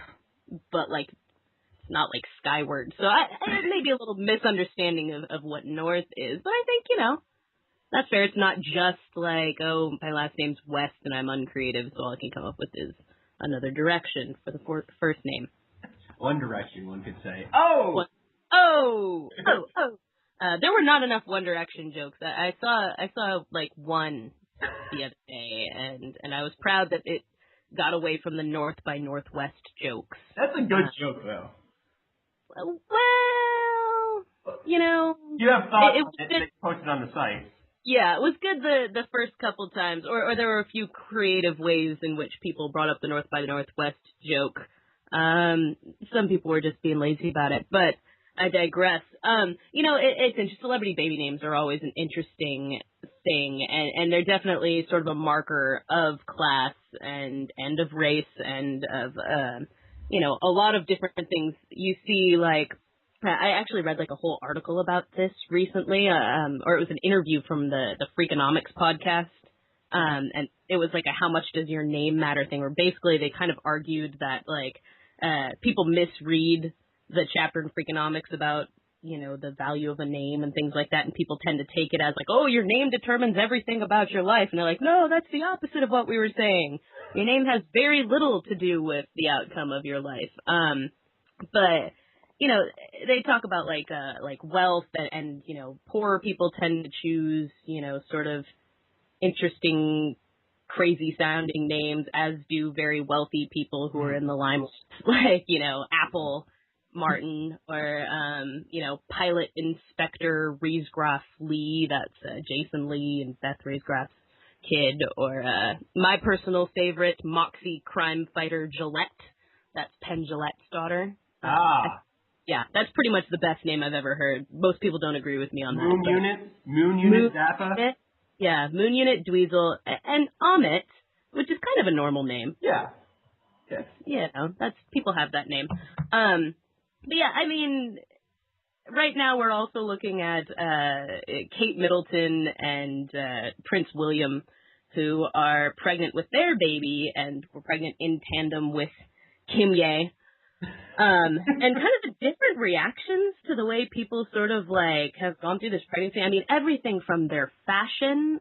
but like it's not like skyward. So it may be a little misunderstanding of what north is, but I think that's fair. It's not just like, oh, my last name's West and I'm uncreative, so all I can come up with is another direction for the first name. One Direction, one could say. There were not enough One Direction jokes. I saw like one the other day, and I was proud that it got away from the North by Northwest jokes. That's a good joke, though. Well, you have thoughts that posted on the site. Yeah, it was good the first couple times, or there were a few creative ways in which people brought up the North by the Northwest joke. Some people were just being lazy about it, but I digress. It's interesting. Celebrity baby names are always an interesting thing, and they're definitely sort of a marker of class and of race and of, a lot of different things. You see, like, I actually read like a whole article about this recently, or it was an interview from the Freakonomics podcast. And it was like a how much does your name matter thing, where basically they kind of argued that like, people misread the chapter in Freakonomics about, the value of a name and things like that, and people tend to take it as like, oh, your name determines everything about your life, and they're like, no, that's the opposite of what we were saying. Your name has very little to do with the outcome of your life. But they talk about like wealth and poorer people tend to choose, sort of interesting, crazy sounding names, as do very wealthy people who are in the limelight, like, Apple Martin, or, Pilot Inspector Riesgraf Lee, that's Jason Lee and Beth Riesgraf's kid, or my personal favorite, Moxie Crime Fighter Gillette, that's Penn Gillette's daughter. Yeah, that's pretty much the best name I've ever heard. Most people don't agree with me on that. Moon Unit Zappa? Yeah, Moon Unit, Dweezil, and Amit, which is kind of a normal name. Yeah. Yeah, people have that name. But yeah, I mean, right now we're also looking at Kate Middleton and Prince William, who are pregnant with their baby, and were pregnant in tandem with Kim Ye. And kind of the different reactions to the way people sort of like have gone through this pregnancy. I mean, everything from their fashion,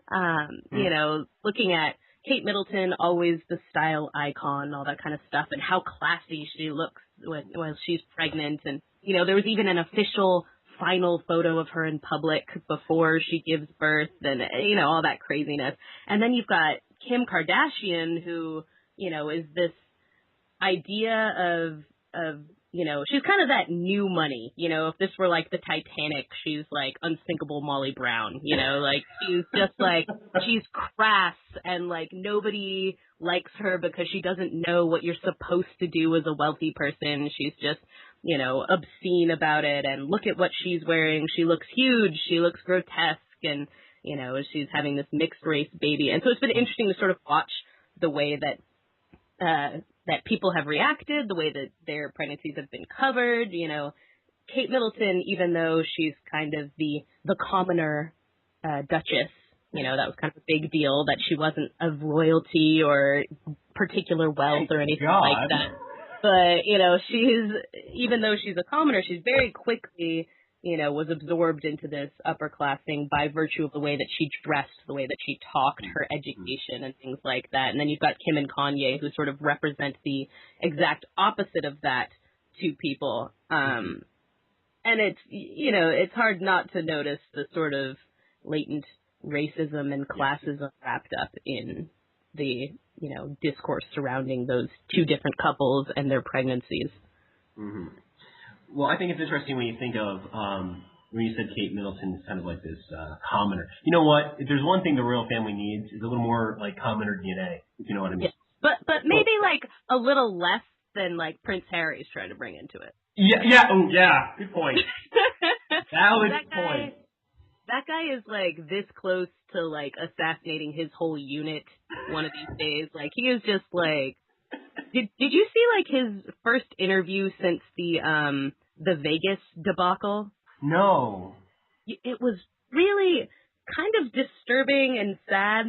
you know, looking at Kate Middleton, always the style icon, all that kind of stuff, and how classy she looks while she's pregnant. And, you know, there was even an official final photo of her in public before she gives birth, and, you know, all that craziness. And then you've got Kim Kardashian, who, you know, is this idea of, you know, she's kind of that new money. You know, if this were like the Titanic, she's like unsinkable Molly Brown, you know, like she's just like, she's crass, and like nobody likes her because she doesn't know what you're supposed to do as a wealthy person. She's just, you know, obscene about it, and look at what she's wearing. She looks huge. She looks grotesque, and, you know, she's having this mixed race baby. And so it's been interesting to sort of watch the way that, that people have reacted, the way that their pregnancies have been covered. You know, Kate Middleton, even though she's kind of the commoner duchess, you know, that was kind of a big deal that she wasn't of royalty or particular wealth or anything like that. But, you know, even though she's a commoner, she's very quickly, you know, was absorbed into this upper class thing by virtue of the way that she dressed, the way that she talked, her education and things like that. And then you've got Kim and Kanye, who sort of represent the exact opposite of that to people. And it's, you know, it's hard not to notice the sort of latent racism and classism wrapped up in the, you know, discourse surrounding those two different couples and their pregnancies. Mm-hmm. Well, I think it's interesting when you think of, when you said Kate Middleton is kind of like this commoner. You know what? If there's one thing the royal family needs, is a little more like commoner DNA, if you know what I mean. Yeah. But maybe like a little less than like Prince Harry's trying to bring into it. Yeah. Oh, yeah. Good point. Valid point. That guy is like this close to like assassinating his whole unit one of these days. Like he is just like. Did you see like his first interview since the Vegas debacle? No. It was really kind of disturbing and sad.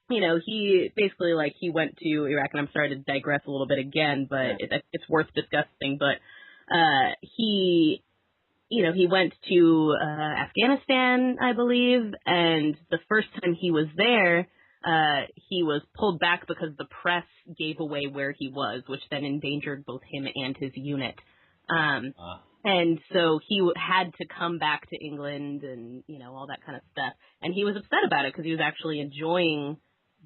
You know, he basically like he went to Iraq, and I'm sorry to digress a little bit again, but it's worth discussing. But he went to Afghanistan, I believe, and the first time he was there, he was pulled back because the press gave away where he was, which then endangered both him and his unit. And so he had to come back to England and, you know, all that kind of stuff. And he was upset about it because he was actually enjoying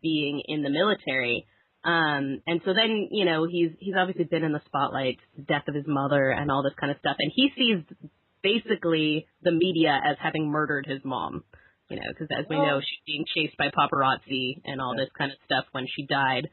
being in the military. And so then, you know, he's obviously been in the spotlight, the death of his mother and all this kind of stuff. And he sees basically the media as having murdered his mom. You know, because as we know, she's being chased by paparazzi and all this kind of stuff when she died,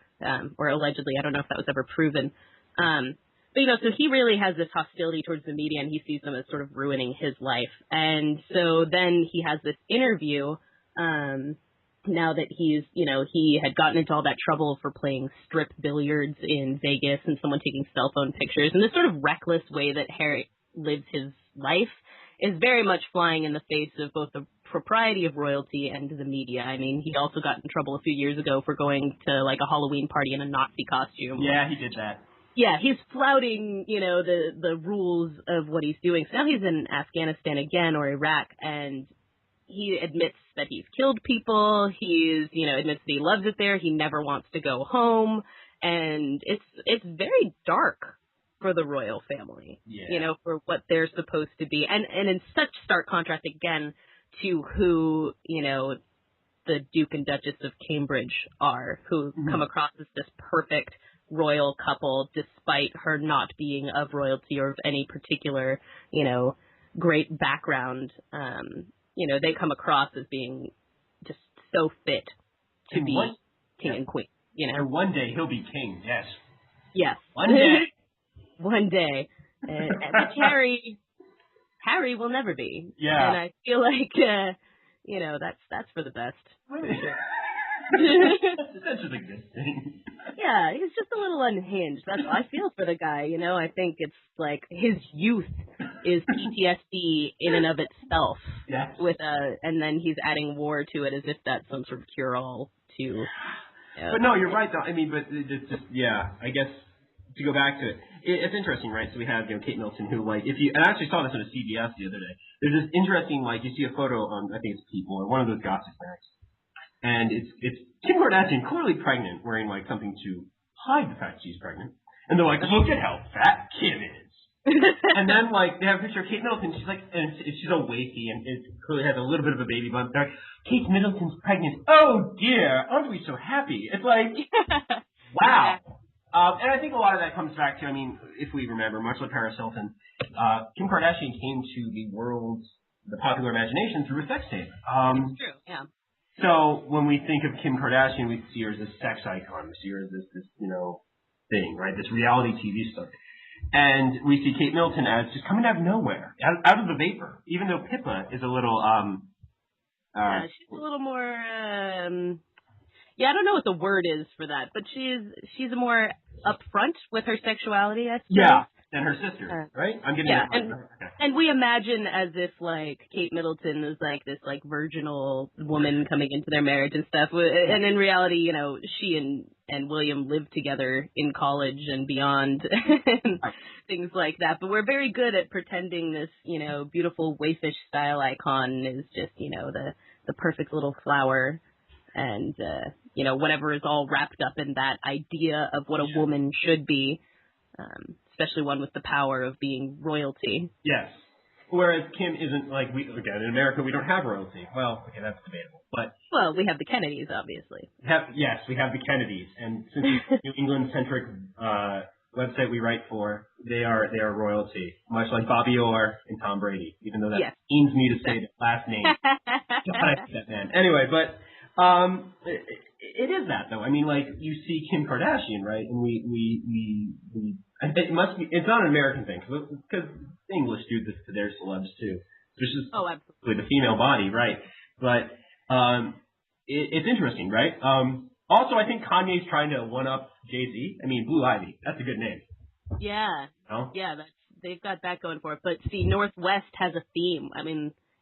or allegedly. I don't know if that was ever proven. But, you know, so he really has this hostility towards the media, and he sees them as sort of ruining his life. And so then he has this interview, now that he's, you know, he had gotten into all that trouble for playing strip billiards in Vegas and someone taking cell phone pictures. And this sort of reckless way that Harry lives his life is very much flying in the face of both the propriety of royalty and the media. I mean, he also got in trouble a few years ago for going to like a Halloween party in a Nazi costume. Yeah, he did that. Yeah, he's flouting, you know, the rules of what he's doing. So now he's in Afghanistan again, or Iraq, and he admits that he's killed people. He's, you know, admits that he loves it there. He never wants to go home, and it's very dark for the royal family, you know, for what they're supposed to be. And in such stark contrast, again, to who, you know, the Duke and Duchess of Cambridge are, who come across as this perfect royal couple, despite her not being of royalty or of any particular, you know, great background. You know, they come across as being just so fit to be king and queen, you know. And one day he'll be king, yes. Yes. One day. One day. But Harry will never be. Yeah. And I feel like, you know, that's for the best. For sure. That's just a good thing. Yeah, he's just a little unhinged. I feel for the guy, you know. I think it's like his youth is PTSD in and of itself. Yes. And then he's adding war to it as if that's some sort of cure-all to. But no, you're right though. I mean, but it's just I guess to go back to it, it's interesting, right? So we have Kate Middleton, who and I actually saw this on a CBS the other day. There's this interesting you see a photo on I think it's People or one of those gossip sites. And it's Kim Kardashian clearly pregnant, wearing something to hide the fact she's pregnant. And they're like, look at how fat Kim is. And then they have a picture of Kate Middleton. She's and she's all waify and it clearly has a little bit of a baby bump. They're like, Kate Middleton's pregnant. Oh dear, aren't we so happy? It's wow. And I think a lot of that comes back to, if we remember, much like Paris Hilton, Kim Kardashian came to the popular imagination through a sex tape. It's true, yeah. So when we think of Kim Kardashian, we see her as this sex icon. We see her as this thing, right? This reality TV star. And we see Kate Middleton as just coming out of nowhere, out of the vapor. Even though Pippa is a little, she's a little more, I don't know what the word is for that, but she's more upfront with her sexuality, I suppose. Yeah. Than her sister, right? I'm getting that right. And we imagine as if Kate Middleton is this virginal woman coming into their marriage and stuff. And in reality, she and William lived together in college and beyond and things like that. But we're very good at pretending this, beautiful waifish style icon is just, the perfect little flower and whatever is all wrapped up in that idea of what a woman should be. Especially one with the power of being royalty. Yes. Whereas Kim isn't in America we don't have royalty. Well, okay, that's debatable. But we have the Kennedys, obviously. Yes, we have the Kennedys, and since it's a New England-centric website we write for, they are royalty, much like Bobby Orr and Tom Brady. Even though that pains me to say the last name. God, I hate that man. Anyway, but it is that though. You see Kim Kardashian, right? And we it must be. It's not an American thing because the English do this to their celebs too. Which is absolutely the female body, right? But it's interesting, right? Also, I think Kanye's trying to one up Jay-Z. Blue Ivy. That's a good name. Yeah. No? Yeah, they've got that going for it. But see, Northwest has a theme.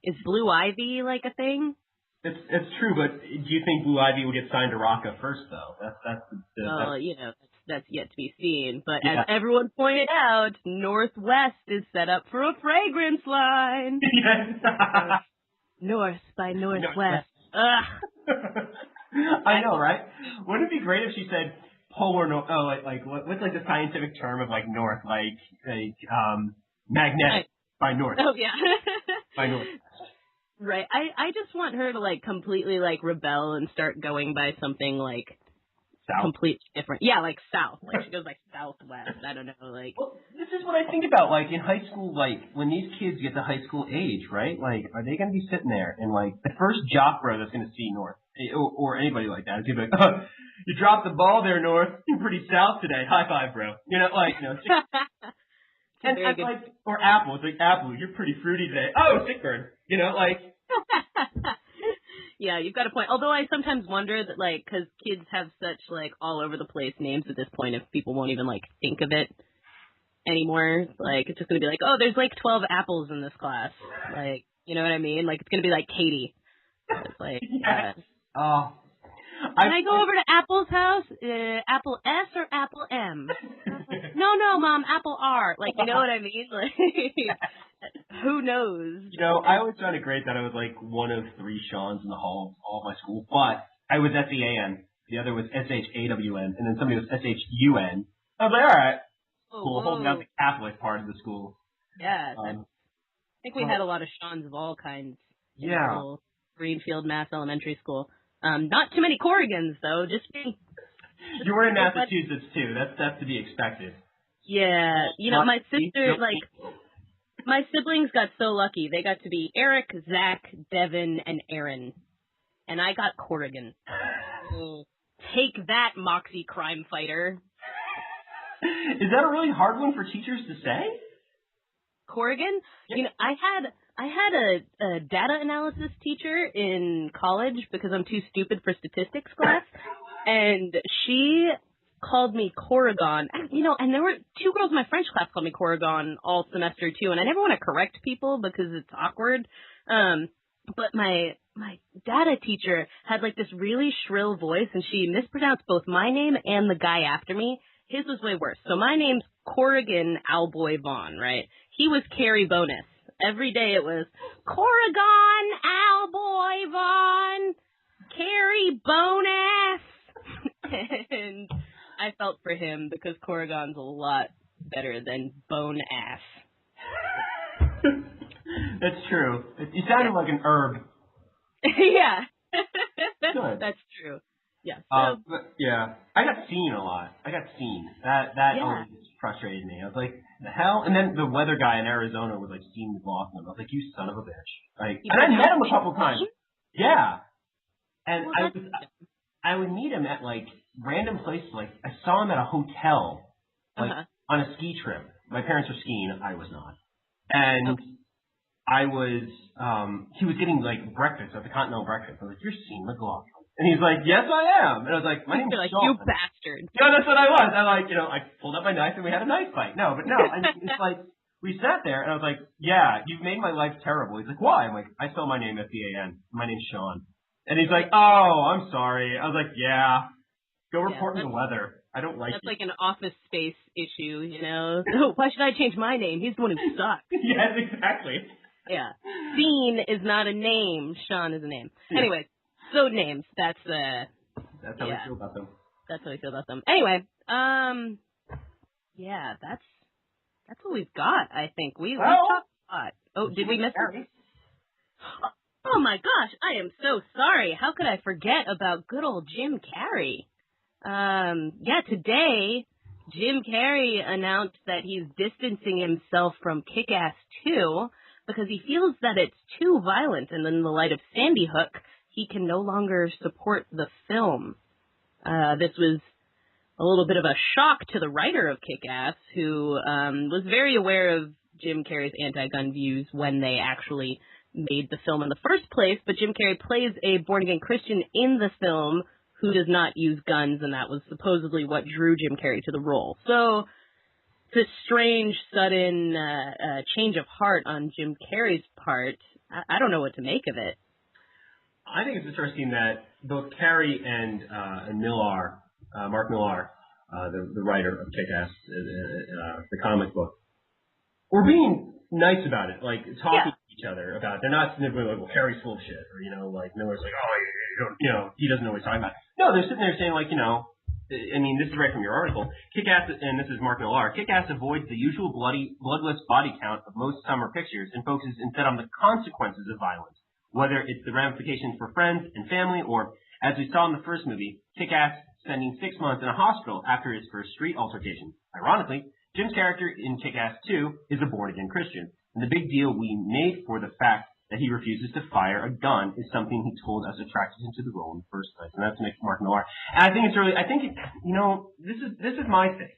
Is Blue Ivy a thing? It's true, but do you think Blue Ivy will get signed to Rocca first, though? That's yet to be seen. But as everyone pointed out, Northwest is set up for a fragrance line. Yes. North by Northwest. Ugh. I know, right? Wouldn't it be great if she said polar north? Oh, what's the scientific term of north? Magnetic by north. Oh yeah. By north. Right. I just want her to completely rebel and start going by something south. Completely different. Yeah, south. She goes southwest. I don't know. Well, this is what I think about. In high school, when these kids get to high school age, right? Are they going to be sitting there and the first jock bro that's going to see North or anybody like that is going to be oh, you dropped the ball there, North. You're pretty south today. High five, bro. And or Apple. It's Apple. You're pretty fruity today. Oh, sick burn. Yeah, you've got a point. Although I sometimes wonder that, because kids have such, all over the place names at this point, if people won't even, think of it anymore. It's just going to be oh, there's, 12 apples in this class. You know what I mean? It's going to be Katie. It's yes. Can I go over to Apple's house? Apple S or Apple M? No, Mom, Apple R. You know what I mean? Who knows? I always found it great that I was one of 3 Seans in the hall of all of my school, but I was S-E-A-N. The other was S-H-A-W-N, and then somebody was S-H-U-N. I was all right. Cool, holding out the Catholic part of the school. Yeah. I think we had a lot of Seans of all kinds. Yeah. Greenfield, Mass Elementary School. Not too many Corrigans, though. Just me. You were in Massachusetts, too. That's to be expected. Yeah. My sister, my siblings got so lucky. They got to be Eric, Zach, Devin, and Aaron. And I got Corrigan. Take that, Moxie crime fighter. Is that a really hard one for teachers to say? Corrigan? Yeah. I had a data analysis teacher in college because I'm too stupid for statistics class, and she called me Corrigan. And there were two girls in my French class called me Corrigan all semester too, and I never want to correct people because it's awkward. But my data teacher had like this really shrill voice, and she mispronounced both my name and the guy after me. His was way worse. So my name's Corrigan Owlboy Vaughn, right? He was Carrie Bonus. Every day it was Corrigan Owlboy Vaughn, Carrie Bonus. And I felt for him because Corrigan's a lot better than Bone Ass. That's true. You sounded like an herb. Yeah. Good. That's true. Yeah. Yeah. I got seen a lot. That always frustrated me. I was like, the hell? And then the weather guy in Arizona was like, Seen Laughlin. I was like, you son of a bitch. Like, and I met him a couple times. Yeah. And I would meet him at like random places. Like I saw him at a hotel, like on a ski trip. My parents were skiing. I was not. And he was getting like breakfast at the Continental Breakfast. I was like, you're Seen McLaughlin. And he's like, yes, I am. And I was like, my name's Sean. You bastard. Yeah, that's what I was. I pulled up my knife and we had a knife fight. No, I mean, it's like, we sat there and I was like, yeah, you've made my life terrible. He's like, why? I'm like, I spell my name S-E-A-N. My name's Sean. And he's like, oh, I'm sorry. I was like, yeah, go report in the weather. I don't like That's like an Office Space issue, you know? Why should I change my name? He's the one who sucks. Yes, exactly. Yeah. Seen is not a name. Sean is a name. Yeah. Anyway. So names, that's how we feel about them. That's how we feel about them. Anyway, yeah, that's what we've got, I think. We talked a lot. Oh, did we miss it? Oh my gosh, I am so sorry. How could I forget about good old Jim Carrey? Today, Jim Carrey announced that he's distancing himself from Kick-Ass 2 because he feels that it's too violent, and in the light of Sandy Hook, he can no longer support the film. This was a little bit of a shock to the writer of Kick-Ass, who was very aware of Jim Carrey's anti-gun views when they actually made the film in the first place, but Jim Carrey plays a born-again Christian in the film who does not use guns, and that was supposedly what drew Jim Carrey to the role. So, this strange, sudden change of heart on Jim Carrey's part, I don't know what to make of it. I think it's interesting that both Carrey and Millar, Mark Millar, the writer of Kick-Ass, the comic book, were being nice about it, like talking to each other about it. They're not sitting there like, well, Carrey's full of shit, or like Millar's like, oh, he doesn't know what he's talking about. No, they're sitting there saying like, I mean, this is right from your article. Kick-Ass, and this is Mark Millar. Kick-Ass avoids the usual bloodless body count of most summer pictures and focuses instead on the consequences of violence. Whether it's the ramifications for friends and family, or, as we saw in the first movie, Kick-Ass spending 6 months in a hospital after his first street altercation. Ironically, Jim's character in Kick-Ass 2 is a born-again Christian, and the big deal we made for the fact that he refuses to fire a gun is something he told us attracted him to the role in the first place, and that's Mark Millar. And I think this is my thing.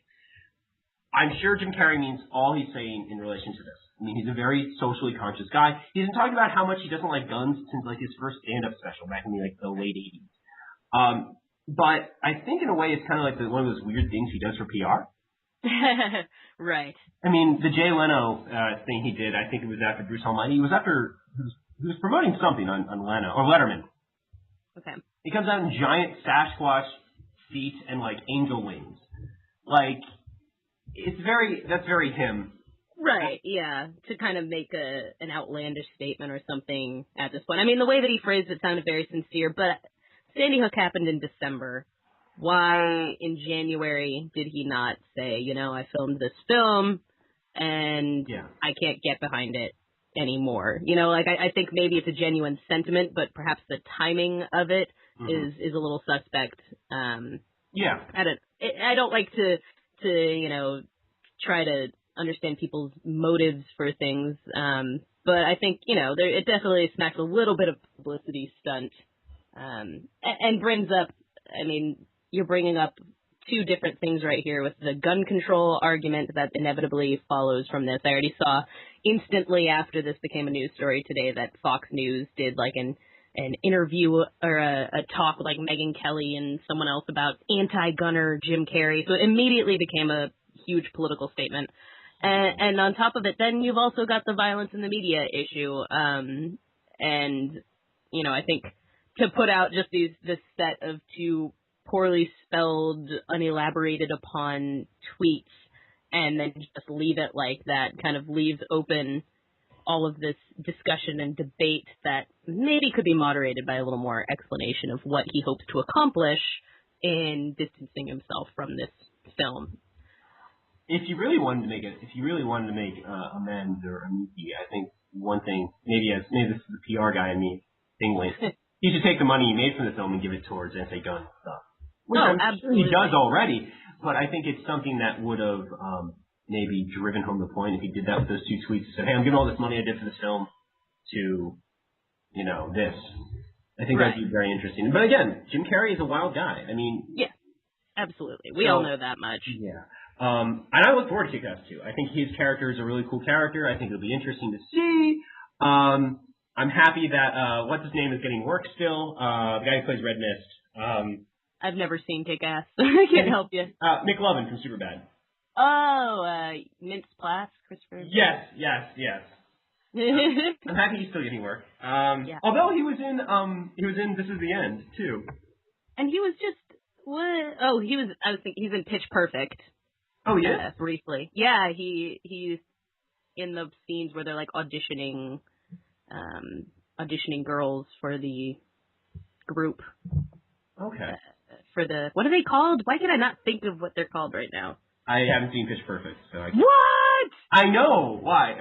I'm sure Jim Carrey means all he's saying in relation to this. I mean, he's a very socially conscious guy. He's been talking about how much he doesn't like guns since like his first stand-up special back in the late 80s. But I think in a way it's kind of like one of those weird things he does for PR. Right. I mean, the Jay Leno thing he did, I think it was after Bruce Almighty. He was promoting something on Leno or Letterman. Okay. He comes out in giant Sasquatch feet and like angel wings. Like that's very him. Right, yeah, to kind of make an outlandish statement or something at this point. I mean, the way that he phrased it sounded very sincere, but Sandy Hook happened in December. Why in January did he not say, I filmed this film and I can't get behind it anymore? I think maybe it's a genuine sentiment, but perhaps the timing of it is a little suspect. I don't like to try to understand people's motives for things, but I think, it definitely smacks a little bit of publicity stunt, and brings up, I mean, you're bringing up two different things right here with the gun control argument that inevitably follows from this. I already saw instantly after this became a news story today that Fox News did like an interview or a talk with like Megyn Kelly and someone else about anti-gunner Jim Carrey. So it immediately became a huge political statement. And on top of it, then you've also got the violence in the media issue. And, you know, I think to put out just this set of two poorly spelled, unelaborated upon tweets and then just leave it like that kind of leaves open all of this discussion and debate that maybe could be moderated by a little more explanation of what he hopes to accomplish in distancing himself from this film. If you really wanted to make amends or a movie, I think one thing, maybe this is the PR guy in me, Dingling, he should take the money he made from the film and give it towards anti-gun stuff. Which absolutely. He does already, but I think it's something that would have maybe driven home the point if he did that with those two tweets. Said, hey, I'm giving all this money I did for this film to, you know, this. I think that'd be very interesting. But again, Jim Carrey is a wild guy. I mean... Yeah, absolutely. We all know that much. Yeah. And I look forward to Kick-Ass 2. I think his character is a really cool character. I think it'll be interesting to see. I'm happy that, what's his name is getting work still. The guy who plays Red Mist. I've never seen Kick-Ass. I can't help you. McLovin from Superbad. Oh, Mintz Plasse, Christopher. Yes. I'm happy he's still getting work. Although he was in This Is the End, too. And he was just, what? Oh, he's in Pitch Perfect. Oh, yeah? Briefly. Yeah, he's in the scenes where they're like auditioning girls for the group. Okay. What are they called? Why can I not think of what they're called right now? I haven't seen Pitch Perfect, so I can't. What? I know. Why?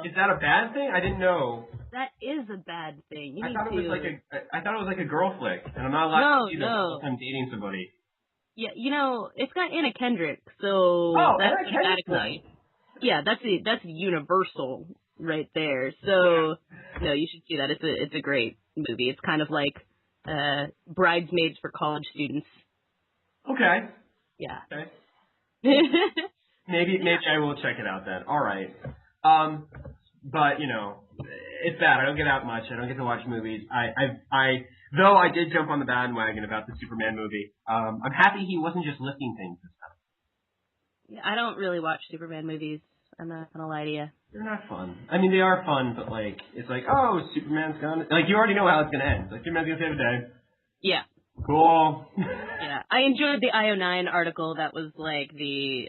Is that a bad thing? I didn't know. That is a bad thing. I thought it was like a girl flick, and I'm not allowed to see that unless I'm dating somebody. Yeah, you know, it's got Anna Kendrick, so that's automatically. Yeah, that's universal right there. So no, you should see that. It's a great movie. It's kind of like Bridesmaids for college students. Okay. Yeah. Okay. Maybe I will check it out then. All right. But you know, it's bad. I don't get out much. I don't get to watch movies. Though I did jump on the bandwagon about the Superman movie. I'm happy he wasn't just lifting things this time. I don't really watch Superman movies. I'm not gonna lie to you. They're not fun. I mean, they are fun, but like, it's like, oh, Superman's gonna, like, you already know how it's gonna end. Like, Superman's gonna save the day. Yeah. Cool. Yeah, I enjoyed the IO9 article that was like the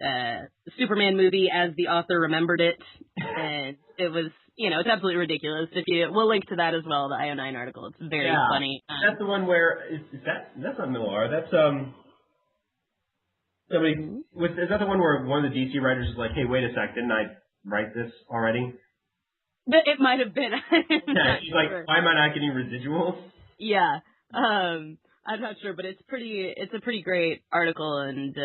Superman movie as the author remembered it, and it was, you know, it's absolutely ridiculous. We'll link to that as well, the IO9 article. It's very funny. That's the one where that's not Millar. That's somebody. Is that the one where one of the DC writers is like, hey, wait a sec, didn't I write this already? It might have been. Yeah, she's like, why am I not getting residuals? Yeah. I'm not sure, but it's a pretty great article, and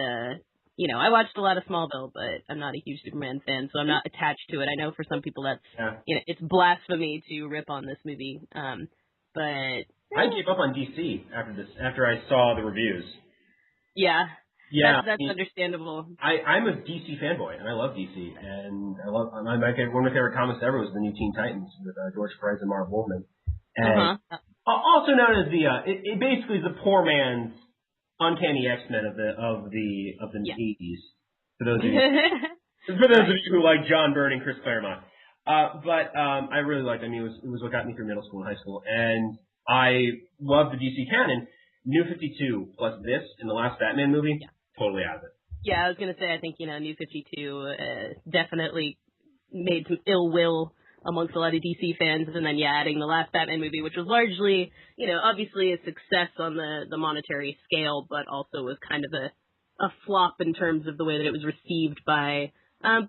you know, I watched a lot of Smallville, but I'm not a huge Superman fan, so I'm not attached to it. I know for some people that's you know, it's blasphemy to rip on this movie. But I gave up on DC after I saw the reviews. Yeah. Yeah, that's understandable. I'm a DC fanboy, and I love DC, and one of my favorite comics ever was the New Teen Titans with George Perez and Marv Wolfman. And also known as it basically is the poor man's Uncanny X-Men of the 80s. For those of you who like John Byrne and Chris Claremont. But I really liked it. I mean, it was what got me through middle school and high school, and I love the DC canon. New 52 plus this in the last Batman movie, totally out of it. Yeah, I was gonna say, I think, you know, New 52 definitely made some ill will amongst a lot of DC fans, and then adding the last Batman movie, which was largely, you know, obviously a success on the monetary scale, but also was kind of a flop in terms of the way that it was received by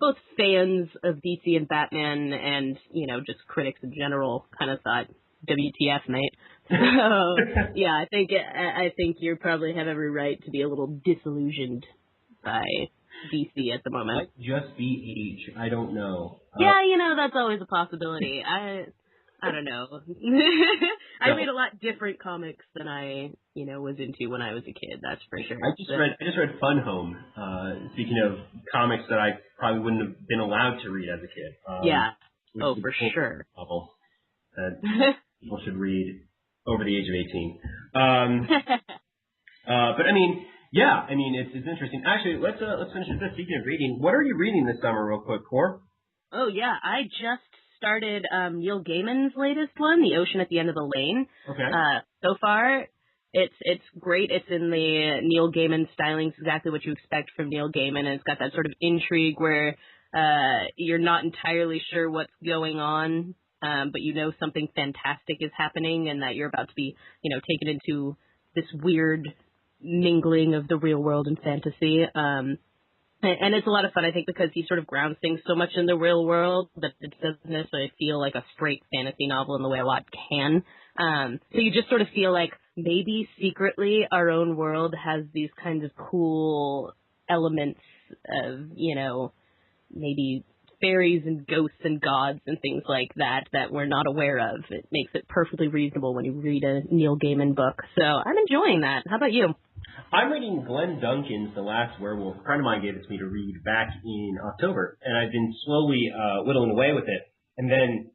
both fans of DC and Batman, and, you know, just critics in general. Kind of thought, WTF, mate. So yeah, I think you probably have every right to be a little disillusioned by DC at the moment. Might just be age. I don't know. Yeah, you know, that's always a possibility. I don't know. I read a lot different comics than I, was into when I was a kid. That's for sure. I just read Fun Home. Speaking of comics that I probably wouldn't have been allowed to read as a kid. Yeah. Oh, for sure. Novel that people should read over the age of 18. But I mean, yeah. I mean, it's interesting. Actually, let's finish with this. Speaking of reading, what are you reading this summer, real quick, Cor? Oh yeah, I just started Neil Gaiman's latest one, The Ocean at the End of the Lane. Okay. So far, it's great. It's in the Neil Gaiman styling. It's exactly what you expect from Neil Gaiman, and it's got that sort of intrigue where you're not entirely sure what's going on, but something fantastic is happening, and that you're about to be, taken into this weird mingling of the real world and fantasy. And it's a lot of fun, I think, because he sort of grounds things so much in the real world that it doesn't necessarily feel like a straight fantasy novel in the way a lot can. So you just sort of feel like maybe secretly our own world has these kinds of cool elements of, maybe fairies and ghosts and gods and things like that we're not aware of. It makes it perfectly reasonable when you read a Neil Gaiman book. So I'm enjoying that. How about you? I'm reading Glenn Duncan's The Last Werewolf. A friend of mine gave it to me to read back in October, and I've been slowly whittling away with it. And then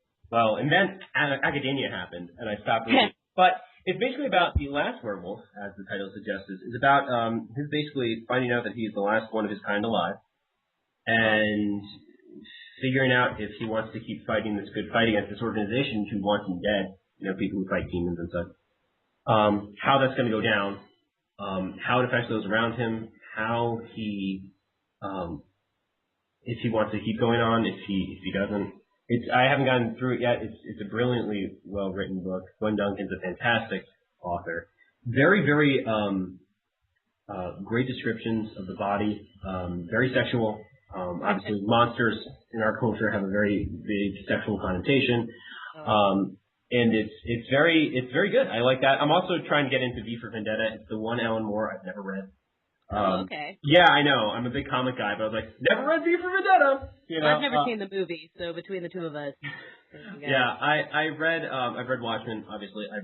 academia happened, and I stopped reading. But it's basically about the last werewolf, as the title suggests. It's about his basically finding out that he's the last one of his kind alive, and figuring out if he wants to keep fighting this good fight against this organization who wants him dead, people who fight demons and such. How that's going to go down. How it affects those around him, how he, if he wants to keep going on, if he doesn't. I haven't gotten through it yet. It's a brilliantly well written book. Glenn Duncan's a fantastic author. Very, very great descriptions of the body. Very sexual. Obviously, monsters in our culture have a very big sexual connotation. And it's very good. I like that. I'm also trying to get into V for Vendetta. It's the one Alan Moore I've never read. Okay. Yeah, I know. I'm a big comic guy, but I was like, never read V for Vendetta. I've never seen the movie, so between the two of us. Yeah, I've read Watchmen, obviously. I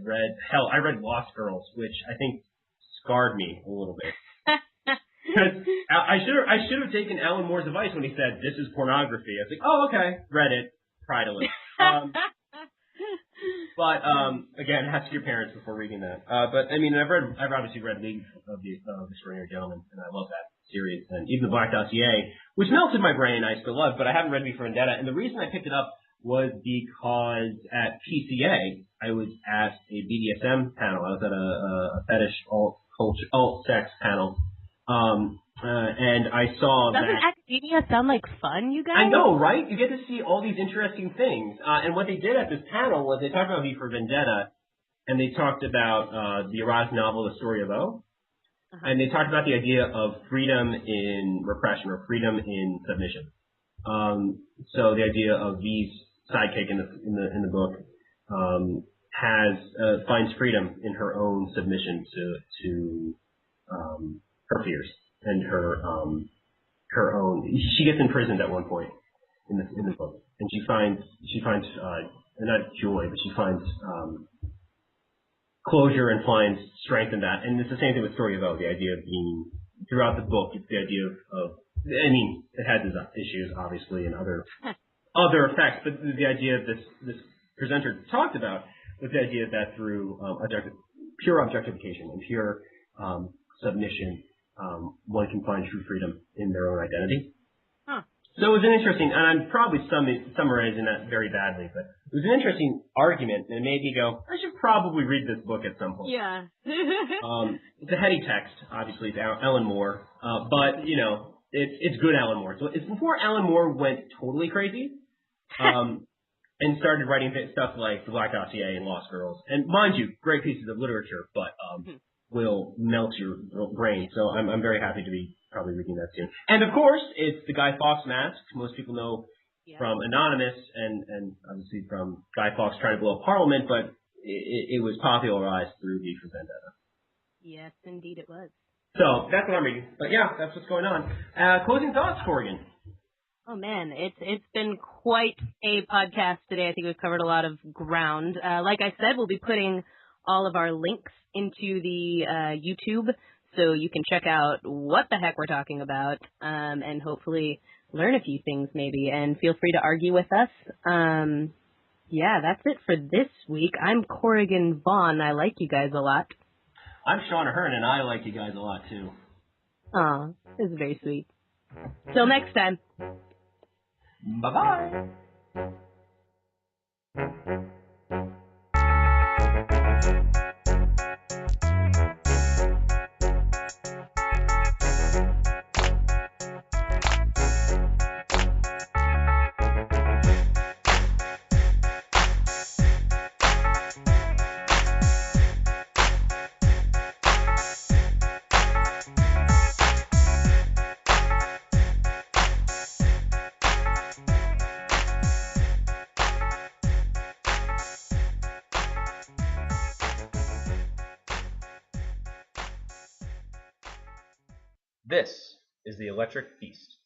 read Lost Girls, which I think scarred me a little bit. Because I should have taken Alan Moore's advice when he said this is pornography. I was like, oh, okay, read it, tried a little. But again, ask your parents before reading that. But I mean, I've obviously read League of the Extraordinary Gentlemen, and I love that series, and even the Black Dossier, which melted my brain, I still love. But I haven't read V for Vendetta, and the reason I picked it up was because at PCA I was at a BDSM panel. I was at a fetish alt sex panel. And I saw Doesn't academia sound like fun, you guys? I know, right? You get to see all these interesting things. And what they did at this panel was they talked about V for Vendetta, and they talked about the erotic novel, The Story of O. And they talked about the idea of freedom in repression or freedom in submission. So the idea of V's sidekick in the book finds freedom in her own submission to her fears and her own. She gets imprisoned at one point in the book, and she finds not joy, but she finds closure and finds strength in that. And it's the same thing with Story of O. The idea of being throughout the book. It's the idea of I mean, it has its issues obviously and other effects, but the idea of this presenter talked about was the idea that through pure objectification and pure submission, one can find true freedom in their own identity. So it was an interesting, and I'm probably summarizing that very badly, but it was an interesting argument, and it made me go, I should probably read this book at some point. Yeah. It's a heady text, obviously, it's Alan Moore, but, it's good Alan Moore. So it's before Alan Moore went totally crazy, and started writing stuff like The Black Dossier and Lost Girls. And mind you, great pieces of literature, but will melt your brain. So I'm very happy to be probably reading that soon. And of course, it's the Guy Fawkes mask. Most people know from Anonymous and obviously from Guy Fawkes trying to blow up Parliament, but it was popularized through V for Vendetta. Yes, indeed it was. So that's what I'm reading. But yeah, that's what's going on. Closing thoughts, Corrigan. Oh man, it's been quite a podcast today. I think we've covered a lot of ground. Like I said, we'll be putting all of our links into the YouTube, so you can check out what the heck we're talking about, and hopefully learn a few things maybe. And feel free to argue with us. Yeah, that's it for this week. I'm Corrigan Vaughn. I like you guys a lot. I'm Sean Ahern, and I like you guys a lot too. Aw, this is very sweet. Till next time. Bye-bye. This is the Electric Feast.